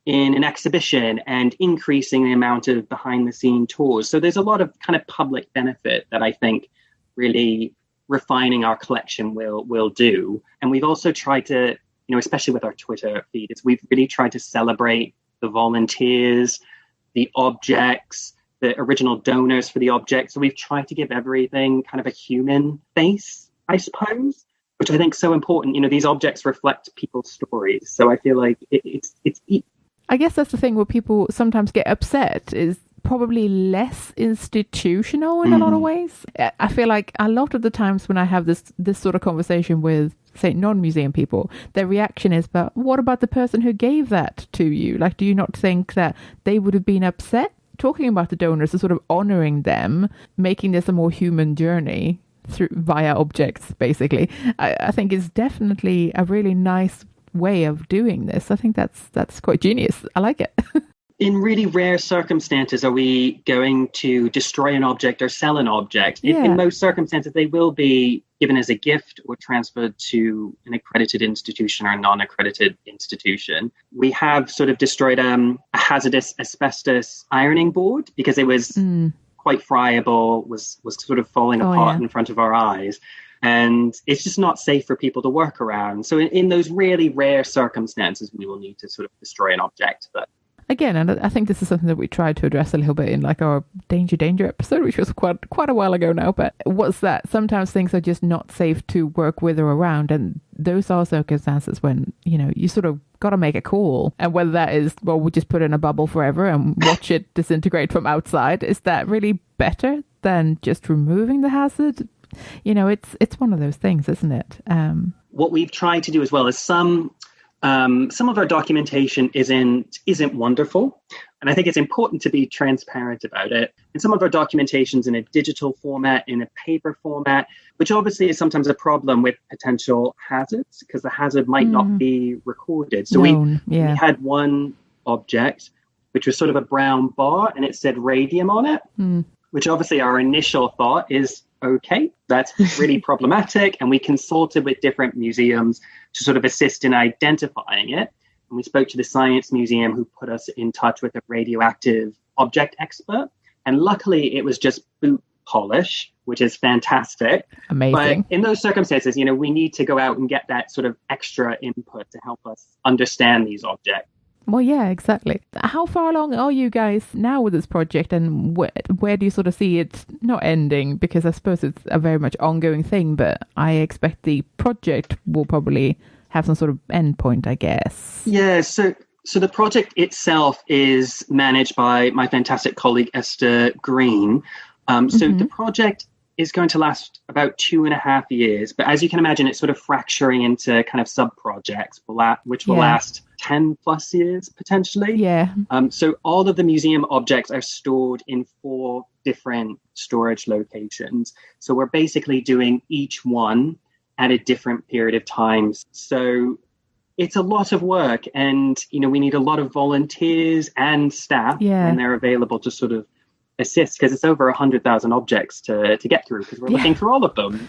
in an exhibition and increasing the amount of behind the scene tours. So there's a lot of kind of public benefit that I think really refining our collection will do. And we've also tried to, especially with our Twitter feed, we've really tried to celebrate the volunteers, the objects, the original donors for the objects. So we've tried to give everything kind of a human face, I suppose, which I think is so important. These objects reflect people's stories. So I feel like it's I guess that's the thing where people sometimes get upset, is probably less institutional in a lot of ways. I feel like a lot of the times when I have this sort of conversation with, say, non-museum people, their reaction is, but what about the person who gave that to you? Like, do you not think that they would have been upset? Talking about the donors is sort of honoring them, making this a more human journey via objects, basically. I think is definitely a really nice way of doing this. I think that's quite genius. I like it. In really rare circumstances, are we going to destroy an object or sell an object? In most circumstances, they will be given as a gift or transferred to an accredited institution or a non-accredited institution. We have sort of destroyed a hazardous asbestos ironing board because it was quite friable, was sort of falling apart in front of our eyes. And it's just not safe for people to work around. So in those really rare circumstances, we will need to sort of destroy an object. But again, and I think this is something that we tried to address a little bit in like our danger episode, which was quite a while ago now. But what's that? Sometimes things are just not safe to work with or around, and those are circumstances when, you know, you sort of got to make a call. And whether that is, well, we just put it in a bubble forever and watch it disintegrate from outside, is that really better than just removing the hazard? You know, it's one of those things, isn't it? What we've tried to do as well is some of our documentation isn't wonderful, and I think it's important to be transparent about it. And some of our documentation's in a digital format, in a paper format, which obviously is sometimes a problem with potential hazards because the hazard might not be recorded. So we had one object which was sort of a brown bar, and it said radium on it, which obviously our initial thought is, okay, that's really problematic. And we consulted with different museums to sort of assist in identifying it. And we spoke to the Science Museum, who put us in touch with a radioactive object expert. And luckily, it was just boot polish, which is fantastic. Amazing. But in those circumstances, you know, we need to go out and get that sort of extra input to help us understand these objects. Well, yeah, exactly. How far along are you guys now with this project, and where do you sort of see it not ending? Because I suppose it's a very much ongoing thing, but I expect the project will probably have some sort of end point, I guess. Yeah, so the project itself is managed by my fantastic colleague, Esther Green. So the project is going to last about 2.5 years. But as you can imagine, it's sort of fracturing into kind of sub-projects, which will last 10 plus years, potentially. Yeah. So all of the museum objects are stored in 4 different storage locations. So we're basically doing each one at a different period of time. So it's a lot of work, and, you know, we need a lot of volunteers and staff when they're available to sort of assist, because it's over 100,000 objects to get through, because we're looking through all of them.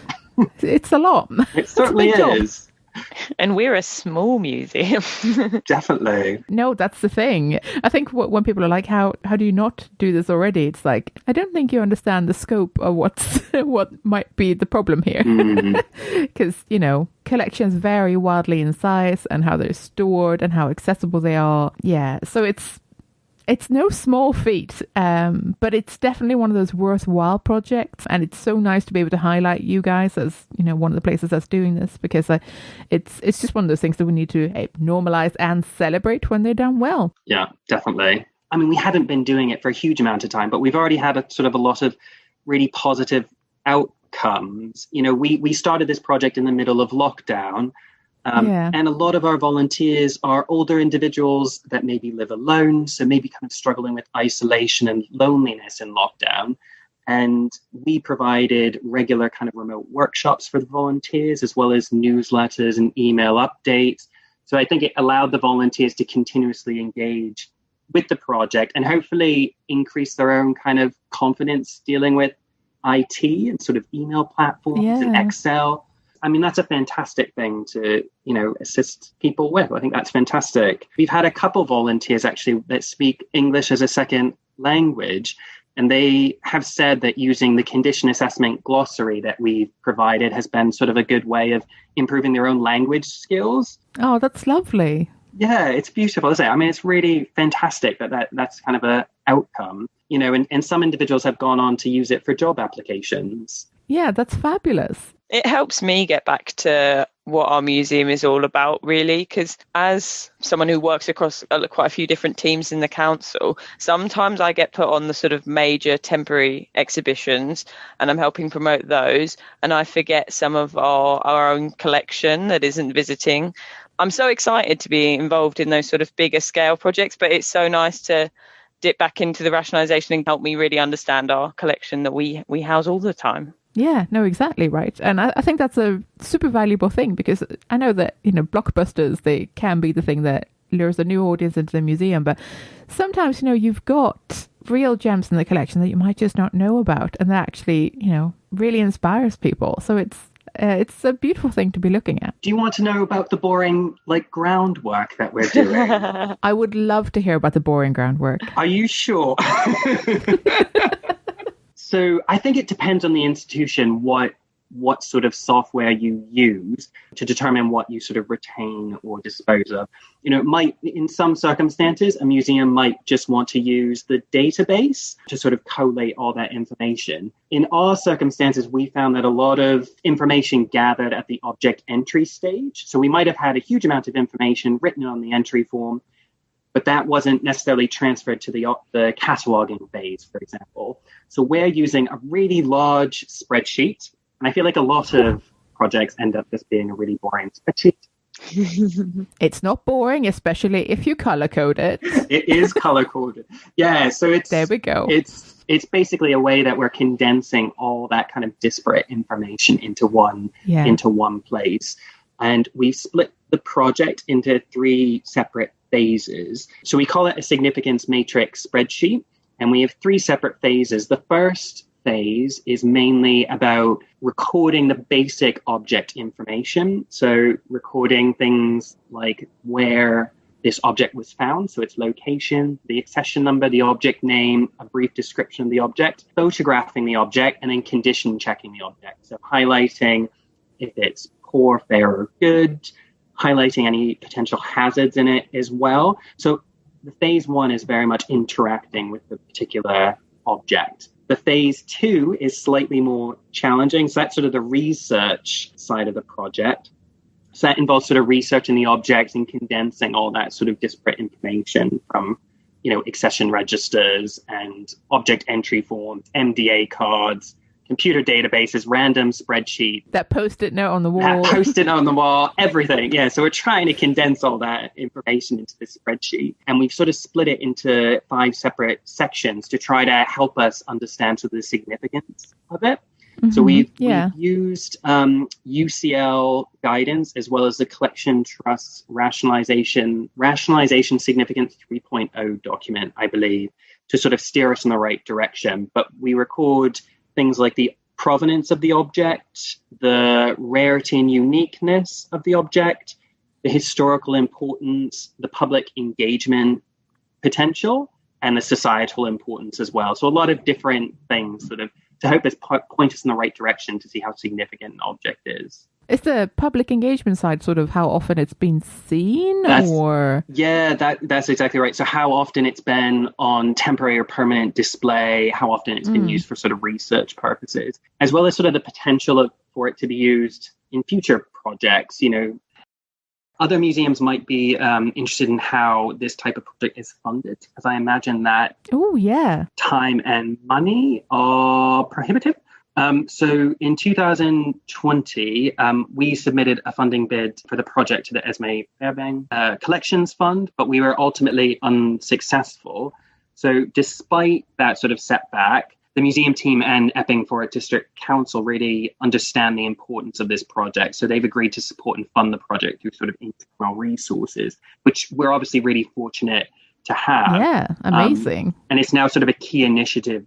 It's a lot. It certainly is. And we're a small museum. Definitely. No, that's the thing. I think when people are like, how do you not do this already? It's like, I don't think you understand the scope of what might be the problem here. Because, you know, collections vary wildly in size and how they're stored and how accessible they are. Yeah, so it's no small feat, but it's definitely one of those worthwhile projects. And it's so nice to be able to highlight you guys as, you know, one of the places that's doing this, because it's just one of those things that we need to normalize and celebrate when they're done well. Yeah, definitely. I mean, we hadn't been doing it for a huge amount of time, but we've already had a lot of really positive outcomes. You know, we started this project in the middle of lockdown. And a lot of our volunteers are older individuals that maybe live alone, so maybe kind of struggling with isolation and loneliness in lockdown. And we provided regular kind of remote workshops for the volunteers, as well as newsletters and email updates. So I think it allowed the volunteers to continuously engage with the project and hopefully increase their own kind of confidence dealing with IT and sort of email platforms and Excel. I mean, that's a fantastic thing to, you know, assist people with. I think that's fantastic. We've had a couple volunteers actually that speak English as a second language, and they have said that using the condition assessment glossary that we've provided has been sort of a good way of improving their own language skills. Oh, that's lovely. Yeah, it's beautiful, isn't it? I mean, it's really fantastic that's kind of an outcome, you know, and some individuals have gone on to use it for job applications. Yeah, that's fabulous. It helps me get back to what our museum is all about, really, because as someone who works across quite a few different teams in the council, sometimes I get put on the sort of major temporary exhibitions and I'm helping promote those, and I forget some of our own collection that isn't visiting. I'm so excited to be involved in those sort of bigger scale projects, but it's so nice to dip back into the rationalisation and help me really understand our collection that we house all the time. Yeah, no, exactly right. And I think that's a super valuable thing, because I know that, you know, blockbusters, they can be the thing that lures a new audience into the museum. But sometimes, you know, you've got real gems in the collection that you might just not know about, and that actually, you know, really inspires people. So it's a beautiful thing to be looking at. Do you want to know about the boring, like, groundwork that we're doing? I would love to hear about the boring groundwork. Are you sure? So I think it depends on the institution what sort of software you use to determine what you sort of retain or dispose of. It might, in some circumstances, a museum might just want to use the database to sort of collate all that information. In our circumstances, we found that a lot of information gathered at the object entry stage. So we might have had a huge amount of information written on the entry form, but that wasn't necessarily transferred to the cataloging phase, for example. So we're using a really large spreadsheet. And I feel like a lot of projects end up just being a really boring spreadsheet. It's not boring, especially if you color code it. It is color coded. Yeah, so it's there we go. It's basically a way that we're condensing all that kind of disparate information into one place. And we split the project into 3 separate phases. So we call it a significance matrix spreadsheet, and we have 3 separate phases. The first phase is mainly about recording the basic object information. So recording things like where this object was found, so its location, the accession number, the object name, a brief description of the object, photographing the object, and then condition checking the object. So highlighting if it's poor, fair, or good, highlighting any potential hazards in it as well. So the phase 1 is very much interacting with the particular object. The phase 2 is slightly more challenging. So that's sort of the research side of the project. So that involves sort of researching the objects and condensing all that sort of disparate information from, accession registers and object entry forms, MDA cards, computer databases, random spreadsheet. That Post-it note on the wall. Everything. Yeah. So we're trying to condense all that information into this spreadsheet. And we've sort of split it into 5 separate sections to try to help us understand sort of the significance of it. Mm-hmm. So we've used UCL guidance as well as the Collection Trust Rationalization Significance 3.0 document, I believe, to sort of steer us in the right direction. But we record things like the provenance of the object, the rarity and uniqueness of the object, the historical importance, the public engagement potential, and the societal importance as well. So a lot of different things sort of to help us point us in the right direction to see how significant an object is. Is the public engagement side sort of how often it's been seen? Yeah, that's exactly right. So how often it's been on temporary or permanent display, how often it's been used for sort of research purposes, as well as sort of the potential for it to be used in future projects. Other museums might be interested in how this type of project is funded, because I imagine that time and money are prohibitive. So in 2020, we submitted a funding bid for the project to the Esme Fairbairn Collections Fund, but we were ultimately unsuccessful. So despite that sort of setback, the museum team and Epping Forest District Council really understand the importance of this project. So they've agreed to support and fund the project through sort of internal resources, which we're obviously really fortunate to have. Yeah, amazing. And it's now sort of a key initiative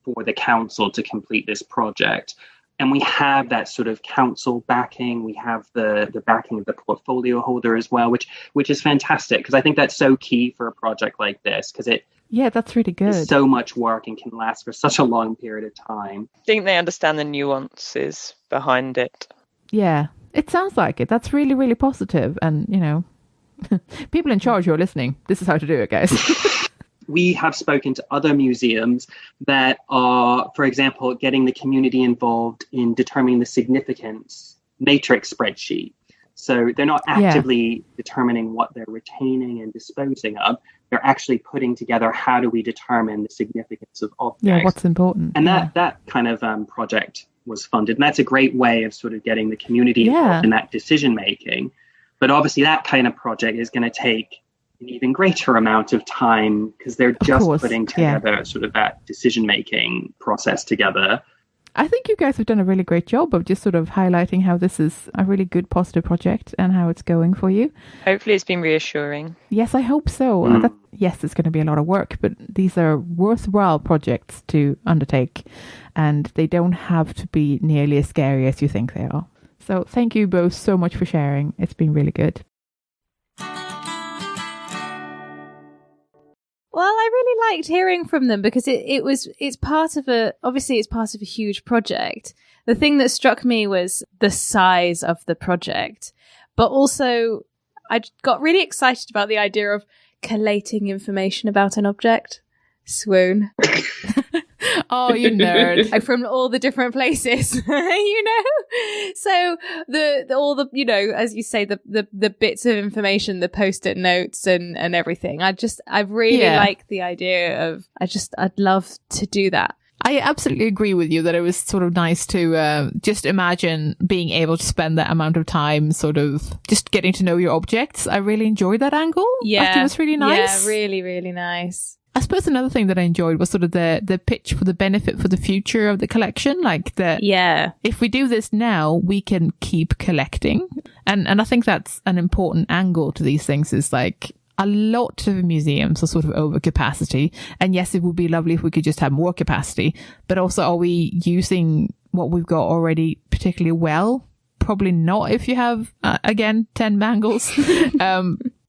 for the council to complete this project. And we have that sort of council backing. We have the backing of the portfolio holder as well, which is fantastic, because I think that's so key for a project like this, because that's really good. It's so much work and can last for such a long period of time. I think they understand the nuances behind it. Yeah, it sounds like it. That's really, really positive. And, people in charge who are listening, this is how to do it, guys. We have spoken to other museums that are, for example, getting the community involved in determining the significance matrix spreadsheet. So they're not actively determining what they're retaining and disposing of. They're actually putting together, how do we determine the significance of objects? Yeah, what's important. And that kind of project was funded. And that's a great way of sort of getting the community involved in that decision making. But obviously that kind of project is going to take an even greater amount of time, because they're just putting together sort of that decision-making process together. I think you guys have done a really great job of just sort of highlighting how this is a really good, positive project and how it's going for you. Hopefully it's been reassuring. Yes, I hope so. Yes, it's going to be a lot of work, but these are worthwhile projects to undertake, and they don't have to be nearly as scary as you think they are. So thank you both so much for sharing. It's been really good. Well, I really liked hearing from them because it's part of a huge project. The thing that struck me was the size of the project, but also I got really excited about the idea of collating information about an object. Swoon. Oh, you nerd. Like from all the different places, you know? So all the, you know, as you say, the bits of information, the post-it notes and everything. I really like the idea of, I'd love to do that. I absolutely agree with you that it was sort of nice to just imagine being able to spend that amount of time sort of just getting to know your objects. I really enjoyed that angle. Yeah. I think it was really nice. Yeah, really, really nice. I suppose another thing that I enjoyed was sort of the pitch for the benefit for the future of the collection. Like that, if we do this now, we can keep collecting. And I think that's an important angle to these things is like a lot of museums are sort of over capacity. And yes, it would be lovely if we could just have more capacity, but also are we using what we've got already particularly well? Probably not if you have, again, 10 mangles.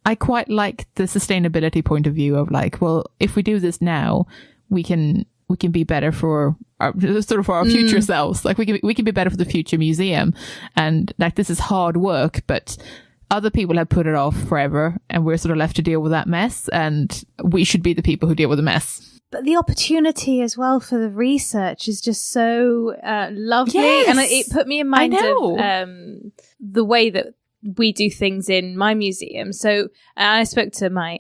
I quite like the sustainability point of view of like, well, if we do this now, we can be better for our future selves. Like we can be better for the future museum. And like, this is hard work, but other people have put it off forever and we're sort of left to deal with that mess. And we should be the people who deal with the mess. But the opportunity as well for the research is just so lovely. Yes, and it put me in mind of the way that we do things in my museum. So I spoke to my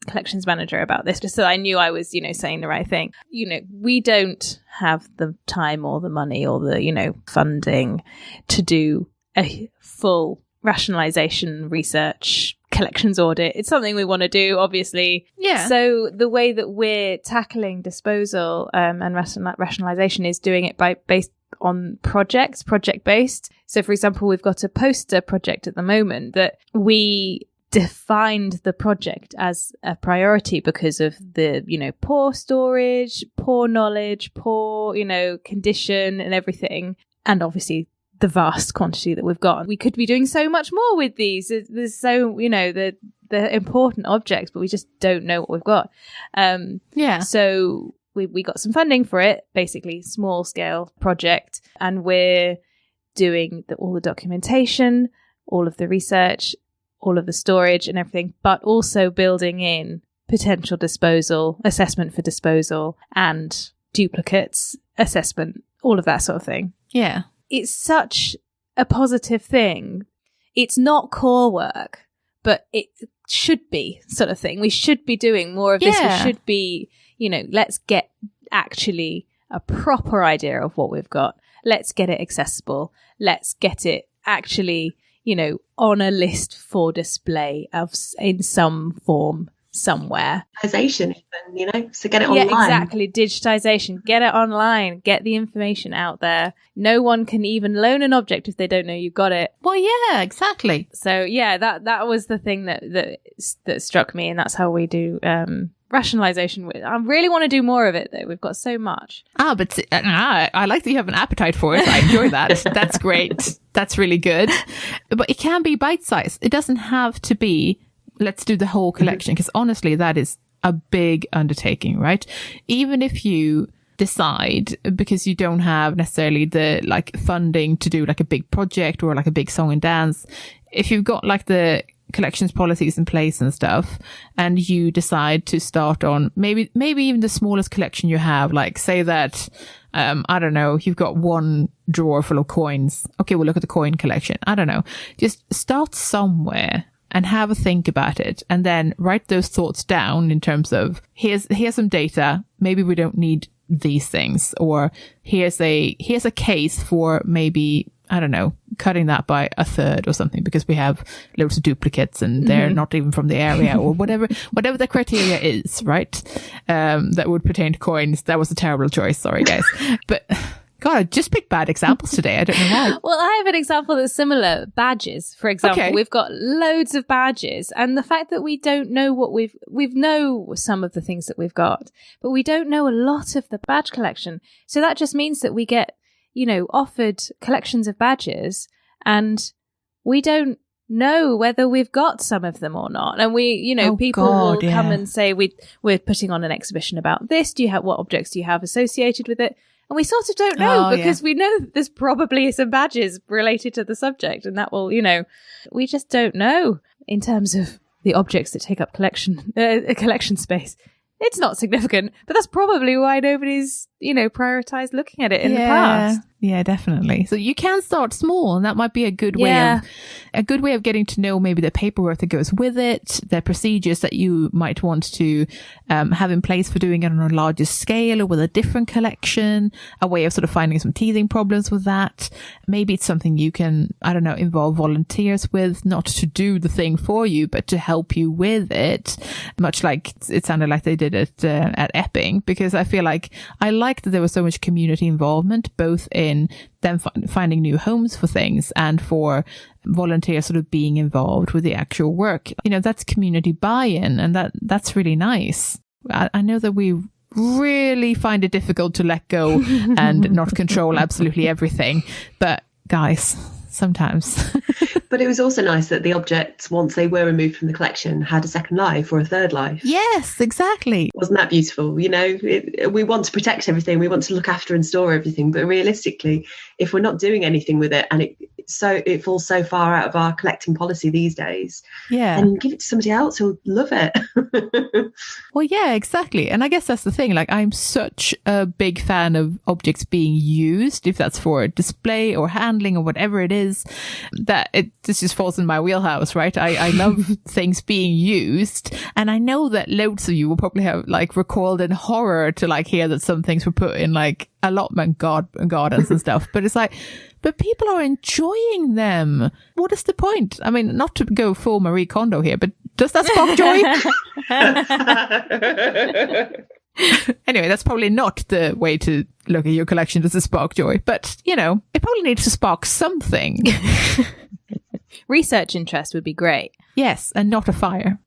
collections manager about this just so I knew I was, you know, saying the right thing. You know, we don't have the time or the money or the, you know, funding to do a full rationalization research collections audit. It's something we want to do, obviously. Yeah. So the way that we're tackling disposal and rationalization is doing it based on project based. So for example, we've got a poster project at the moment that we defined the project as a priority because of the, you know, poor storage, poor knowledge, poor, you know, condition and everything. And obviously the vast quantity that we've got. We could be doing so much more with these. There's so, you know, the important objects, but we just don't know what we've got. So we got some funding for it, basically small scale project, and we're doing all the documentation, all of the research, all of the storage and everything, but also building in potential disposal, assessment for disposal and duplicates, assessment, all of that sort of thing. Yeah. It's such a positive thing. It's not core work, but it should be sort of thing. We should be doing more of this. We should be, you know, let's get actually a proper idea of what we've got. Let's get it accessible. Let's get it actually, you know, on a list for display in some form somewhere. Digitization, even, you know, so get it online. Yeah, exactly. Digitization. Get it online. Get the information out there. No one can even loan an object if they don't know you got it. Well, yeah, exactly. So yeah, that was the thing that struck me, and that's how we do rationalization. I really want to do more of it though. We've got so much. But I like that you have an appetite for it. I enjoy that. That's great. That's really good. But it can be bite-sized. It doesn't have to be, let's do the whole collection, because honestly, that is a big undertaking, right? Even if you decide, because you don't have necessarily the like funding to do like a big project or like a big song and dance, if you've got like the collections policies in place and stuff, and you decide to start on maybe even the smallest collection you have, like say that I don't know, you've got one drawer full of coins. Okay, we'll look at the coin collection. I don't know. Just start somewhere and have a think about it, and then write those thoughts down in terms of here's some data. Maybe we don't need these things, or here's a case for maybe, I don't know, cutting that by a third or something because we have loads of duplicates and they're not even from the area, or whatever the criteria is, right? That would pertain to coins. That was a terrible choice. Sorry, guys. But God, I just picked bad examples today. I don't know why. Well, I have an example that's similar. Badges, for example. Okay. We've got loads of badges, and the fact that we don't know what we know some of the things that we've got, but we don't know a lot of the badge collection. So that just means that we get, you know, offered collections of badges, and we don't know whether we've got some of them or not. And people will come and say, we're putting on an exhibition about this. What objects do you have associated with it? And we sort of don't know because we know there's probably some badges related to the subject, and that will, we just don't know in terms of the objects that take up collection space. It's not significant, but that's probably why nobody's, prioritized looking at it in the past. Yeah, definitely. So you can start small, and that might be a good way of getting to know maybe the paperwork that goes with it, the procedures that you might want to have in place for doing it on a larger scale or with a different collection, a way of sort of finding some teething problems with that. Maybe it's something you can, involve volunteers with, not to do the thing for you, but to help you with it, much like it sounded like they did it at Epping, because I feel like I liked that there was so much community involvement, both in them finding new homes for things and for volunteers sort of being involved with the actual work. That's community buy-in, and that's really nice. I know that we really find it difficult to let go and not control absolutely everything, but guys, sometimes. But it was also nice that the objects, once they were removed from the collection, had a second life or a third life. Yes, exactly. Wasn't that beautiful? We want to protect everything, we want to look after and store everything, but realistically, if we're not doing anything with it and it falls so far out of our collecting policy these days, and give it to somebody else who'll love it. Well, yeah, exactly. And I guess that's the thing. Like, I'm such a big fan of objects being used, if that's for display or handling or whatever it is, that this just falls in my wheelhouse, right? I love things being used, and I know that loads of you will probably have recoiled in horror to hear that some things were put in allotment gardens and stuff, but it's but people are enjoying them. What is the point? I mean, not to go full Marie Kondo here, but does that spark joy? Anyway, that's probably not the way to look at your collection. Does it spark joy? But, it probably needs to spark something. Research interest would be great. Yes, and not a fire.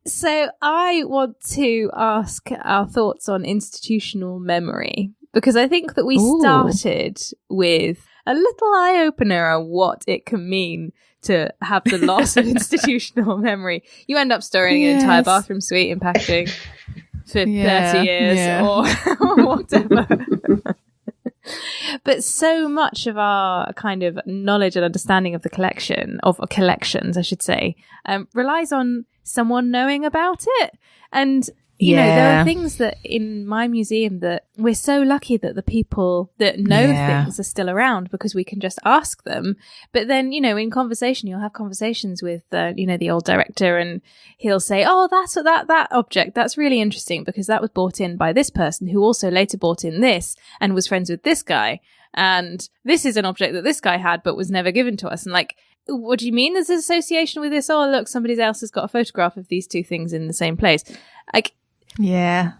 So I want to ask our thoughts on institutional memory, because I think that we started with a little eye-opener on what it can mean to have the loss of institutional memory. You end up storing an entire bathroom suite in packaging for 30 years or whatever. But so much of our kind of knowledge and understanding of the collections, I should say, relies on someone knowing about it. And there are things that in my museum that we're so lucky that the people that know things are still around, because we can just ask them. But then, in conversation, you'll have conversations with, the old director, and he'll say, oh, that's that object. That's really interesting because that was bought in by this person who also later bought in this and was friends with this guy. And this is an object that this guy had, but was never given to us. And what do you mean there's an association with this? Oh, look, somebody else has got a photograph of these two things in the same place. Yeah.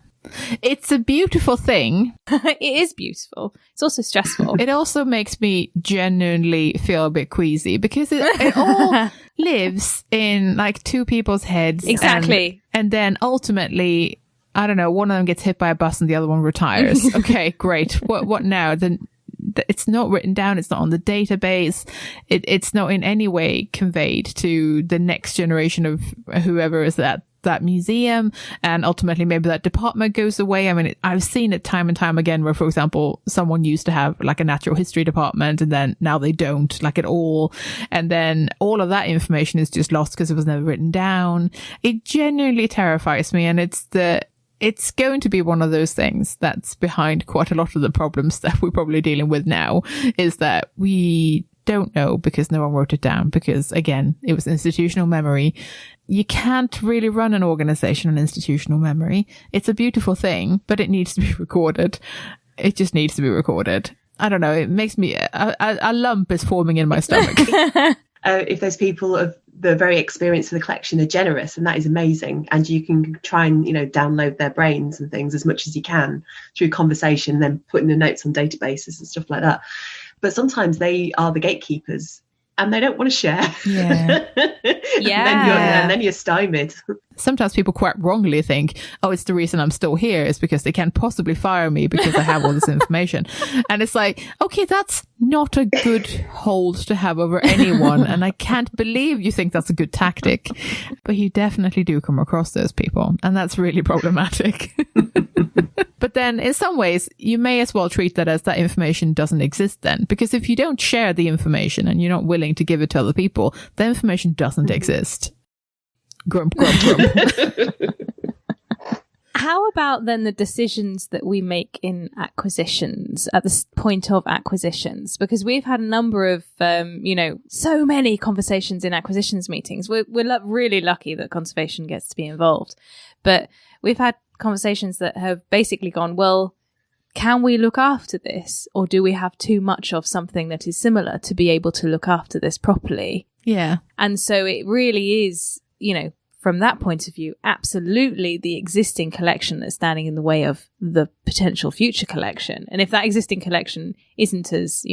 It's a beautiful thing. It is beautiful. It's also stressful. It also makes me genuinely feel a bit queasy because it all lives in two people's heads. Exactly. And then ultimately, I don't know, one of them gets hit by a bus and the other one retires. Okay, great. What now? Then it's not written down. It's not on the database. It's not in any way conveyed to the next generation of whoever is that museum, and ultimately maybe that department goes away. I mean, I've seen it time and time again where, for example, someone used to have a natural history department and then now they don't at all, and then all of that information is just lost because it was never written down. It genuinely terrifies me, and it's going to be one of those things that's behind quite a lot of the problems that we're probably dealing with now, is that we don't know because no one wrote it down, because again, it was institutional memory. You can't really run an organization on institutional memory. It's a beautiful thing, but it needs to be recorded. It just needs to be recorded. I don't know. It makes me, a lump is forming in my stomach. If those people of the very experienced in the collection are generous, and that is amazing, and you can try and download their brains and things as much as you can through conversation, then putting the notes on databases and stuff like that. But sometimes they are the gatekeepers, and they don't want to share. Yeah. Yeah. And then you're stymied. Sometimes people quite wrongly think, oh, it's the reason I'm still here is because they can't possibly fire me because I have all this information. And it's like, okay, that's not a good hold to have over anyone. And I can't believe you think that's a good tactic. But you definitely do come across those people. And that's really problematic. But then in some ways, you may as well treat that as that information doesn't exist then. Because if you don't share the information and you're not willing to give it to other people, the information doesn't exist. Grump, grump, grump. How about then the decisions that we make in acquisitions at the point of acquisitions? Because we've had a number of, so many conversations in acquisitions meetings. We're really lucky that conservation gets to be involved. But we've had conversations that have basically gone, well, can we look after this? Or do we have too much of something that is similar to be able to look after this properly? Yeah. And so it really is, from that point of view, absolutely the existing collection that's standing in the way of the potential future collection. And if that existing collection isn't as,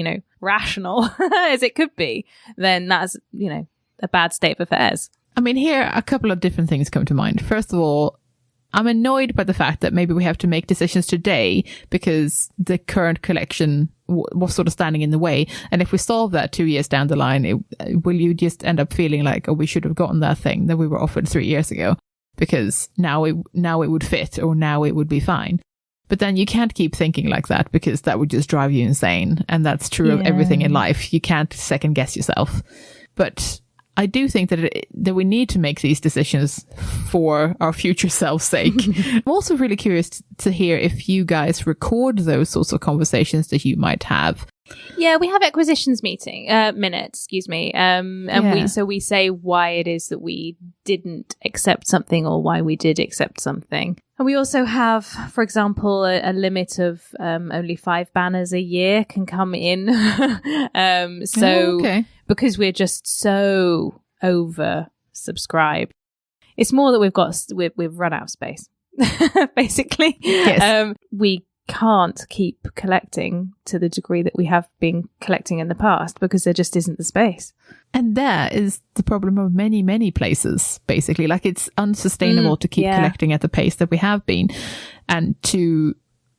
rational as it could be, then that's, a bad state of affairs. I mean, here a couple of different things come to mind. First of all, I'm annoyed by the fact that maybe we have to make decisions today because the current collection was sort of standing in the way. And if we solve that 2 years down the line, will you just end up feeling like, oh, we should have gotten that thing that we were offered 3 years ago because now it would fit or now it would be fine. But then you can't keep thinking like that because that would just drive you insane. And that's true of everything in life. You can't second guess yourself. But I do think that we need to make these decisions for our future self's sake. I'm also really curious to hear if you guys record those sorts of conversations that you might have. Yeah, we have acquisitions minutes, and we say why it is that we didn't accept something or why we did accept something. And we also have, for example, a limit of only 5 banners a year can come in. Because we're just so oversubscribed, it's more that we've run out of space, basically. Yes. We can't keep collecting to the degree that we have been collecting in the past because there just isn't the space. And that is the problem of many, many places, basically. Like, it's unsustainable to keep collecting at the pace that we have been. And to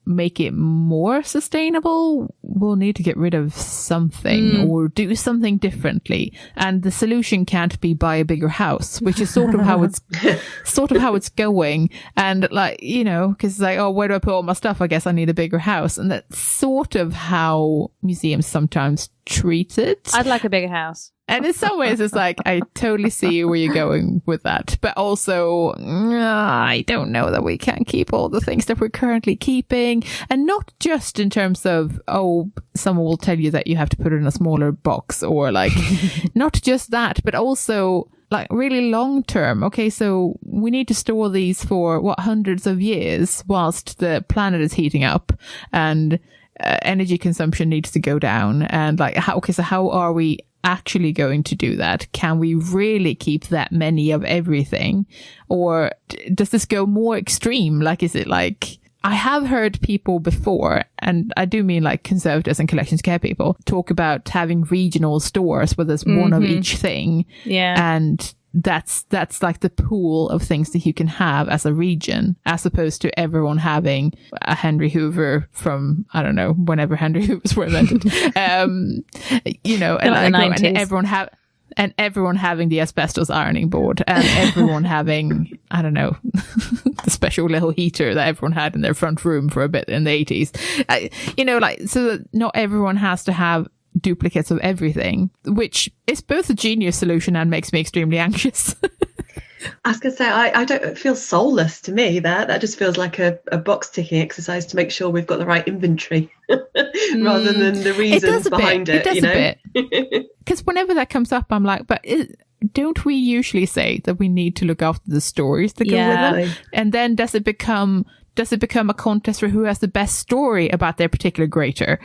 make it more sustainable, we'll need to get rid of something or do something differently. And the solution can't be buy a bigger house, which is sort of how it's going. And because it's like, oh, where do I put all my stuff? I guess I need a bigger house. And that's sort of how museums sometimes treat it. I'd like a bigger house. And in some ways, it's like, I totally see where you're going with that. But also, I don't know that we can keep all the things that we're currently keeping. And not just in terms of, oh, someone will tell you that you have to put it in a smaller box, or like, not just that, but also like really long term. Okay, so we need to store these for hundreds of years whilst the planet is heating up and energy consumption needs to go down. And like, how are we actually going to do that? Can we really keep that many of everything? Or does this go more extreme? Like, is it like, I have heard people before, and I do mean like conservators and collections care people, talk about having regional stores where there's one of each thing. Yeah. And that's like the pool of things that you can have as a region, as opposed to everyone having a Henry Hoover from, I don't know, whenever Henry Hoovers were invented. And everyone having the asbestos ironing board, and everyone having, I don't know, the special little heater that everyone had in their front room for a bit in the 80s. So that not everyone has to have duplicates of everything, which is both a genius solution and makes me extremely anxious. I was going to say, I don't, it feels soulless to me. That just feels like a box ticking exercise to make sure we've got the right inventory rather than the reasons behind it. It does a bit. Because whenever that comes up, I'm like, don't we usually say that we need to look after the stories that go with them? And then does it become a contest for who has the best story about their particular greater?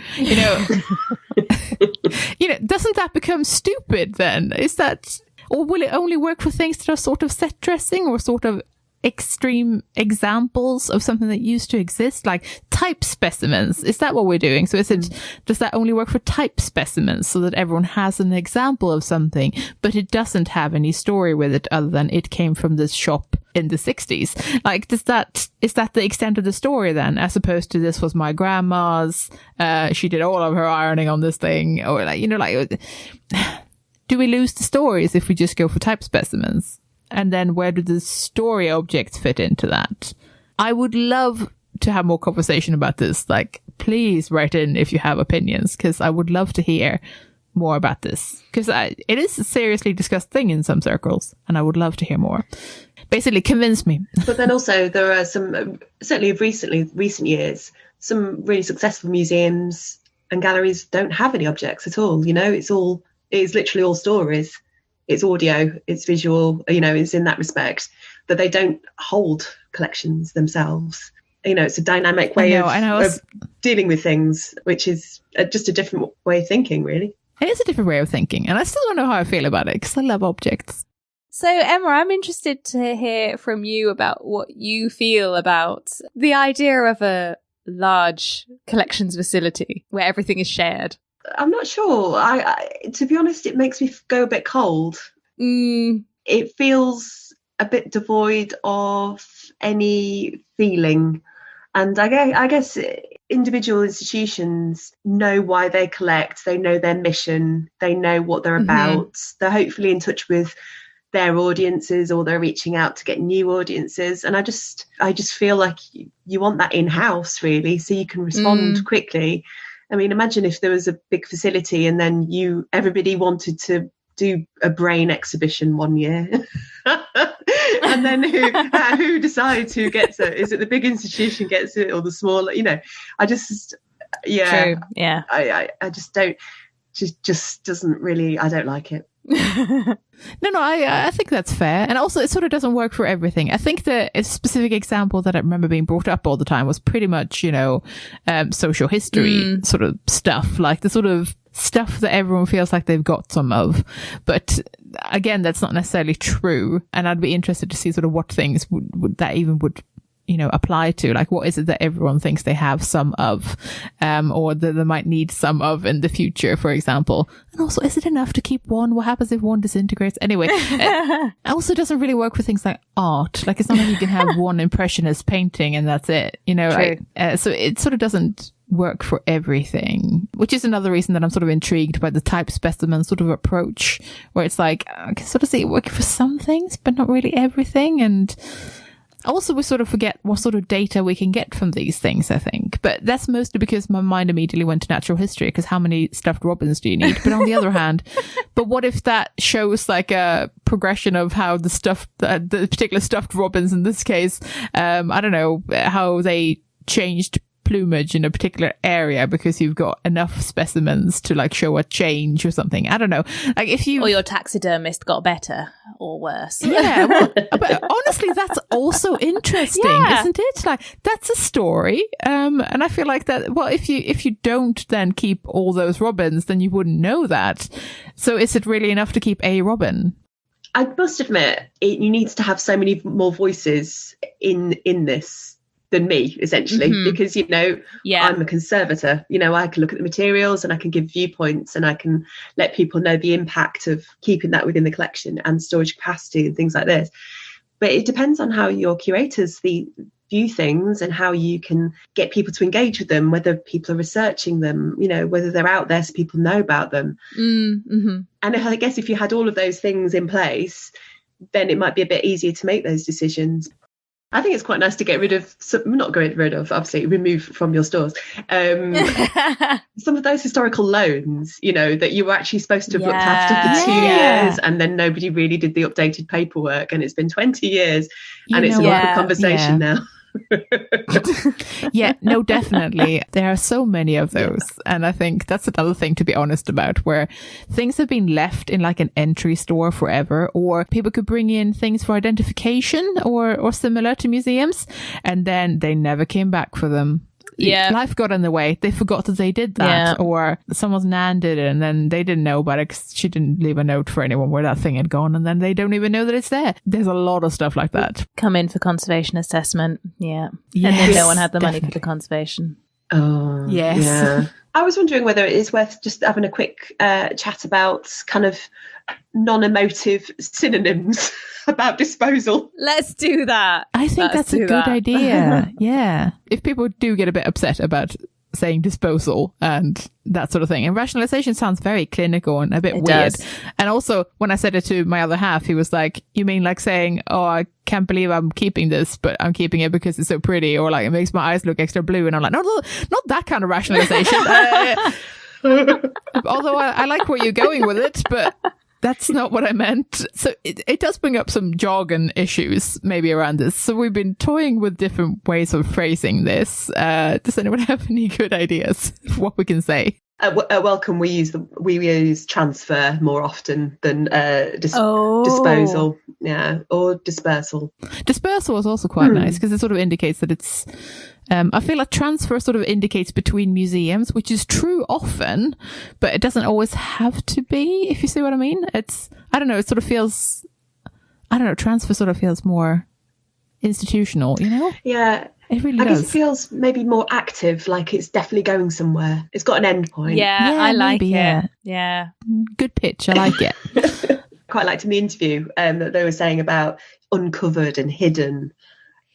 Doesn't that become stupid then? Is that, or will it only work for things that are sort of set dressing or sort of extreme examples of something that used to exist, like type specimens? Is that what we're doing? So does that only work for type specimens so that everyone has an example of something, but it doesn't have any story with it other than it came from this shop in the 60s? Like, is that the extent of the story then, as opposed to this was my grandma's, she did all of her ironing on this thing, or like, do we lose the stories if we just go for type specimens? And then where do the story objects fit into that? I would love to have more conversation about this. Like, please write in if you have opinions, because I would love to hear more about this, because it is a seriously discussed thing in some circles, and I would love to hear more. Basically, convince me. But then also there are some, certainly of recent years, some really successful museums and galleries don't have any objects at all. It's literally all stories. It's audio, it's visual, it's in that respect, that they don't hold collections themselves. It's a dynamic way of dealing with things, which is just a different way of thinking, really. It is a different way of thinking, and I still don't know how I feel about it, because I love objects. So, Emma, I'm interested to hear from you about what you feel about the idea of a large collections facility where everything is shared. I'm not sure. To be honest, it makes me go a bit cold. It feels a bit devoid of any feeling. And I guess individual institutions know why they collect. They know their mission. They know what they're about. They're hopefully in touch with their audiences, or they're reaching out to get new audiences. And I just feel like you want that in-house, really, so you can respond quickly. I mean, imagine if there was a big facility and then everybody wanted to do a brain exhibition one year. And then who decides who gets it? Is it the big institution gets it or the small? I just, True. Yeah. I just don't, just doesn't really, I don't like it. No, I think that's fair. And also, it sort of doesn't work for everything. I think a specific example that I remember being brought up all the time was pretty much, social history sort of stuff, like the sort of stuff that everyone feels like they've got some of. But again, that's not necessarily true. And I'd be interested to see sort of what things would apply to, like, what is it that everyone thinks they have some of, or that they might need some of in the future, for example. And also, is it enough to keep one? What happens if one disintegrates? Anyway, it also doesn't really work for things like art. Like, it's not like you can have one impressionist painting and that's it, so it sort of doesn't work for everything, which is another reason that I'm sort of intrigued by the type specimen sort of approach, where it's like, I can sort of see it working for some things, but not really everything. And also, we sort of forget what sort of data we can get from these things, I think. But that's mostly because my mind immediately went to natural history, because how many stuffed robins do you need? But on the other hand, but what if that shows like a progression of how the particular stuffed robins in this case, I don't know, how they changed plumage in a particular area because you've got enough specimens to like show a change or something. I don't know. Like if you... Or your taxidermist got better or worse. Yeah. Well, but honestly, that's also interesting, isn't it? Like that's a story. And I feel like that, well, if you don't then keep all those robins, then you wouldn't know that. So is it really enough to keep a robin? I must admit, you need to have so many more voices in this than me, essentially, because I'm a conservator. I can look at the materials and I can give viewpoints and I can let people know the impact of keeping that within the collection and storage capacity and things like this. But it depends on how your curators view things and how you can get people to engage with them, whether people are researching them, whether they're out there so people know about them. And I guess if you had all of those things in place, then it might be a bit easier to make those decisions. I think it's quite nice to obviously remove from your stores, some of those historical loans, that you were actually supposed to have looked after for 2 years, and then nobody really did the updated paperwork, and it's been 20 years and it's a awkward conversation now. Yeah, no, definitely. There are so many of those. And I think that's another thing to be honest about, where things have been left in like an entry store forever, or people could bring in things for identification or similar to museums, and then they never came back for them. life got in the way. They forgot that they did that, or someone's nan did it and then they didn't know about it because she didn't leave a note for anyone where that thing had gone, and then they don't even know that it's there. There's a lot of stuff like that. Come in for conservation assessment, Yes, and then no one had the money for the conservation. Oh, yes. Yeah. I was wondering whether it is worth just having a quick chat about kind of non-emotive synonyms about disposal. Let's do that. I think that's a good idea. Yeah. If people do get a bit upset about saying disposal and that sort of thing, and rationalization sounds very clinical and a bit weird. Does. And also, when I said it to my other half, he was like, you mean like saying, oh, I can't believe I'm keeping this, but I'm keeping it because it's so pretty, or like it makes my eyes look extra blue. And I'm like, no, not that kind of rationalization. Although I like where you're going with it, but that's not what I meant. So it does bring up some jargon issues maybe around this. So we've been toying with different ways of phrasing this. Does anyone have any good ideas of what we can say? At Wellcome, we use transfer more often than disposal, or dispersal. Dispersal is also quite nice because it sort of indicates that it's. I feel like transfer sort of indicates between museums, which is true often, but it doesn't always have to be, if you see what I mean. I don't know, it sort of feels, transfer sort of feels more institutional, you know? Yeah. It really I does. guess it feels maybe more active, like it's definitely going somewhere. It's got an end point. Yeah, I like maybe, it. Yeah. Good pitch, I like it. Quite liked in the interview that they were saying about uncovered and hidden.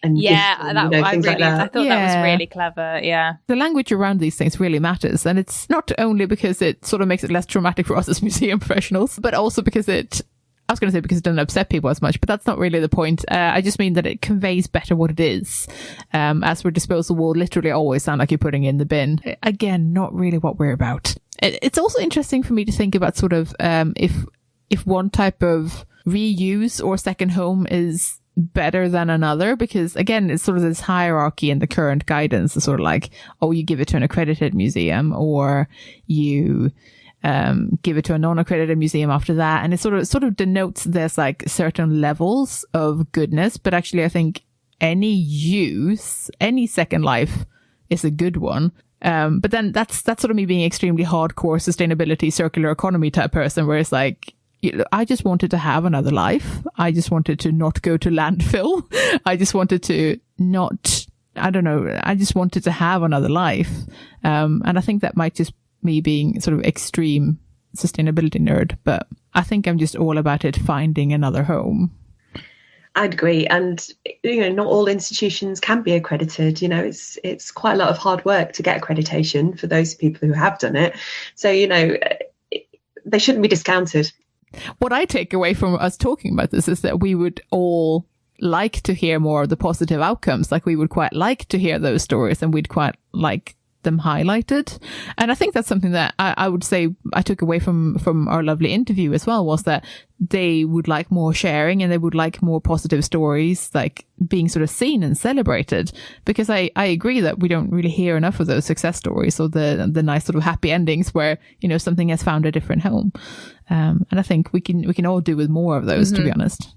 And I things like that. I thought that was really clever. Yeah, the language around these things really matters, and it's not only because it sort of makes it less traumatic for us as museum professionals, but also because it doesn't upset people as much, but that's not really the point. I just mean that it conveys better what it is. As for disposal will literally always sound like you're putting in the bin. Again, not really what we're about. It's also interesting for me to think about sort of if one type of reuse or second home is better than another, because again, it's sort of this hierarchy in the current guidance. It's sort of like, oh, you give it to an accredited museum, or you give it to a non-accredited museum after that, and it sort of denotes there's like certain levels of goodness. But actually, I think any second life is a good one. But then that's sort of me being extremely hardcore sustainability, circular economy type person, where it's like, I just wanted to have another life. I just wanted to not go to landfill. I just wanted to I just wanted to have another life. And I think that might just me being sort of extreme sustainability nerd, but I think I'm just all about it finding another home. I'd agree. And, not all institutions can be accredited. It's quite a lot of hard work to get accreditation for those people who have done it. So, they shouldn't be discounted. What I take away from us talking about this is that we would all like to hear more of the positive outcomes. Like, we would quite like to hear those stories, and we'd quite like them highlighted. And I think that's something that I would say I took away from our lovely interview as well, was that they would like more sharing, and they would like more positive stories, like being sort of seen and celebrated. Because I agree that we don't really hear enough of those success stories, or the nice sort of happy endings where, something has found a different home. And I think we can all do with more of those, to be honest.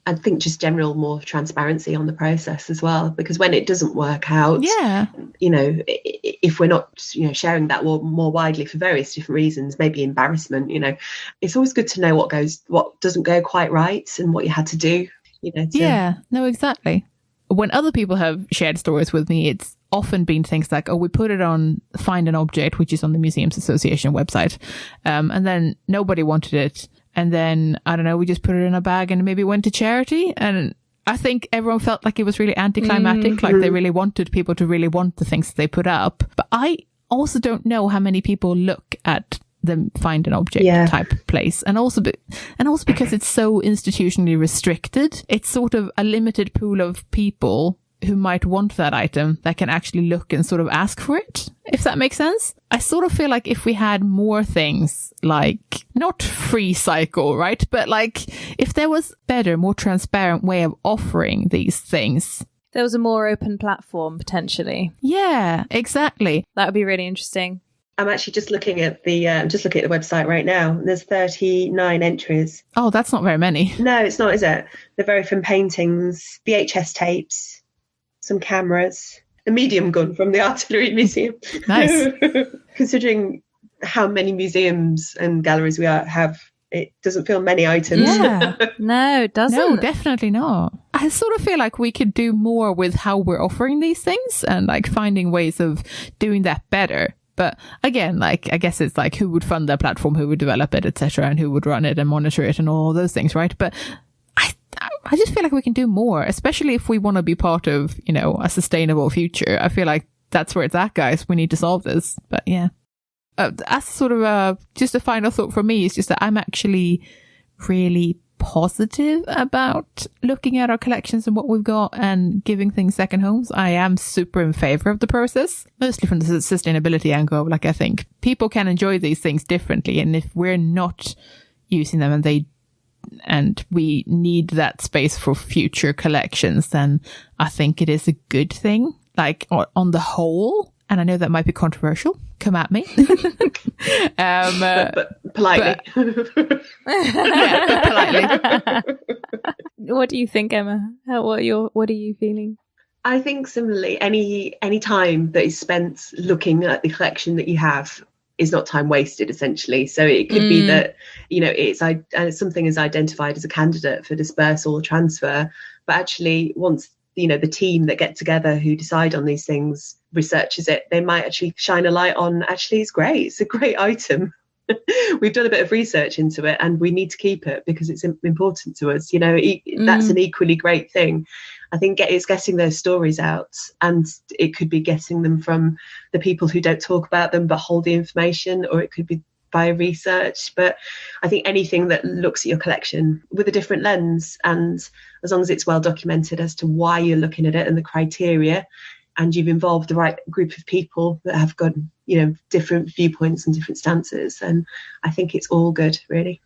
I think just general more transparency on the process as well, because when it doesn't work out, if we're not, sharing that more widely for various different reasons, maybe embarrassment, it's always good to know what doesn't go quite right and what you had to do, Yeah, no, exactly. When other people have shared stories with me, it's often been things like, oh, we put it on Find an Object, which is on the Museums Association website. And then nobody wanted it. And then, I don't know, we just put it in a bag and maybe went to charity. And I think everyone felt like it was really anticlimactic, like they really wanted people to really want the things that they put up. But I also don't know how many people look at the Find an Object type place. And also because it's so institutionally restricted, it's sort of a limited pool of people who might want that item that can actually look and sort of ask for it, if that makes sense. I sort of feel like if we had more things like, not free cycle, right? But like if there was better, more transparent way of offering these things. There was a more open platform, potentially. Yeah, exactly. That would be really interesting. I'm actually just looking at the website right now. There's 39 entries. Oh, that's not very many. No, it's not, is it? They're very from paintings, VHS tapes, some cameras, a medium gun from the Artillery Museum. Nice. Considering how many museums and galleries we have, it doesn't feel many items. Yeah. No, it doesn't. No, definitely not. I sort of feel like we could do more with how we're offering these things and like finding ways of doing that better. But again, like, I guess it's like who would fund the platform, who would develop it, etc., and who would run it and monitor it and all those things, right? But I just feel like we can do more, especially if we want to be part of, you know, a sustainable future. I feel like that's where it's at, guys. We need to solve this. But yeah. As sort of just a final thought for me is just that I'm actually really positive about looking at our collections and what we've got and giving things second homes. I am super in favor of the process, mostly from the sustainability angle. Like, I think people can enjoy these things differently, and if we're not using them and we need that space for future collections, then I think it is a good thing, like on the whole. And I know that might be controversial. Come at me. But politely. Yeah, but politely. What do you think, Emma? What are you feeling? I think similarly, any time that is spent looking at the collection that you have is not time wasted, essentially. So it could be that, you know, it's something is identified as a candidate for dispersal or transfer, but actually once, you know, the team that get together who decide on these things researches it, they might actually shine a light on, actually, it's great, it's a great item. We've done a bit of research into it and we need to keep it because it's important to us. You know, that's an equally great thing. I think it's getting those stories out, and it could be getting them from the people who don't talk about them but hold the information, or it could be by research. But I think anything that looks at your collection with a different lens, and as long as it's well documented as to why you're looking at it and the criteria, and you've involved the right group of people that have got, you know, different viewpoints and different stances, and I think it's all good, really.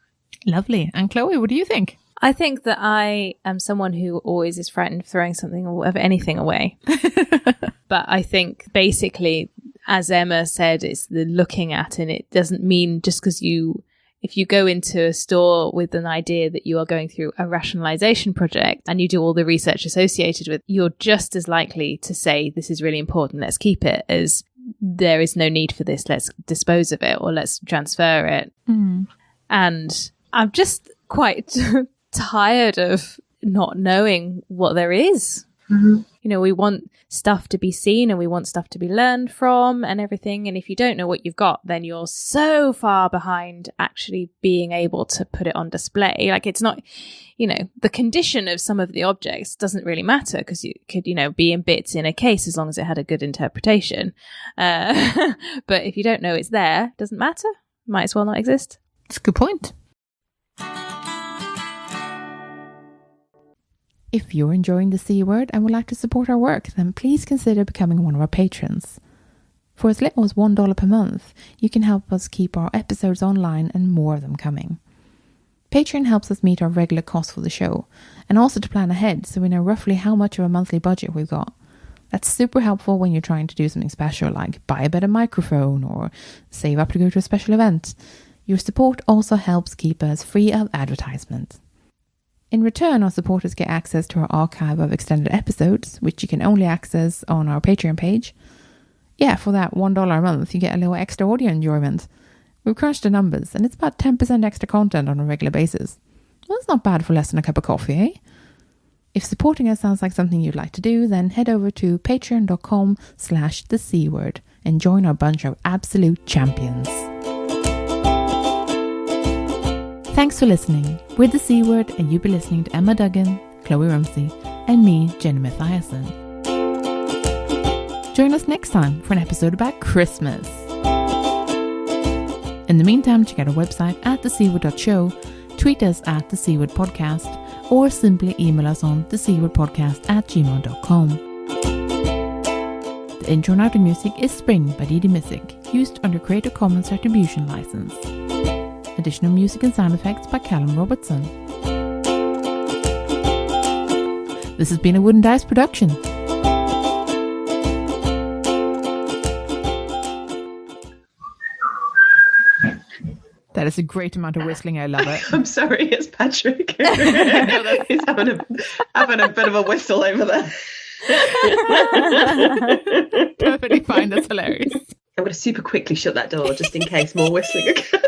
Lovely. And Chloe, what do you think? I think that I am someone who always is frightened of throwing something or anything away. But I think basically, as Emma said, it's the looking at, and it doesn't mean just because if you go into a store with an idea that you are going through a rationalization project and you do all the research associated with, you're just as likely to say, this is really important, let's keep it, as there is no need for this, let's dispose of it or let's transfer it. And I'm just quite tired of not knowing what there is. You know, we want stuff to be seen and we want stuff to be learned from and everything. And if you don't know what you've got, then you're so far behind actually being able to put it on display. Like, it's not, you know, the condition of some of the objects doesn't really matter because you could, you know, be in bits in a case as long as it had a good interpretation. But if you don't know it's there, it doesn't matter. Might as well not exist. That's a good point. If you're enjoying the C Word and would like to support our work, then please consider becoming one of our patrons. For as little as $1 per month, you can help us keep our episodes online and more of them coming. Patreon helps us meet our regular costs for the show, and also to plan ahead so we know roughly how much of a monthly budget we've got. That's super helpful when you're trying to do something special, like buy a better microphone or save up to go to a special event. Your support also helps keep us free of advertisement. In return, our supporters get access to our archive of extended episodes, which you can only access on our Patreon page. Yeah, for that $1 a month, you get a little extra audio enjoyment. We've crunched the numbers, and it's about 10% extra content on a regular basis. Well, that's not bad for less than a cup of coffee, eh? If supporting us sounds like something you'd like to do, then head over to patreon.com/thecword and join our bunch of absolute champions. Thanks for listening. We're The C Word, and you've been listening to Emma Duggan, Chloe Rumsey, and me, Jenny Mathiasen. Join us next time for an episode about Christmas. In the meantime, check out our website at thecword.show, tweet us at The C Word Podcast, or simply email us on thecwordpodcast@gmail.com. The intro and outro music is Spring by Didi Missick, used under Creative Commons Attribution License. Additional music and sound effects by Callum Robertson. This has been a Wooden Dice production. That is a great amount of whistling. I love it. I'm sorry, it's Patrick. He's having a bit of a whistle over there. Perfectly fine. That's hilarious. I'm going to super quickly shut that door just in case more whistling occurs.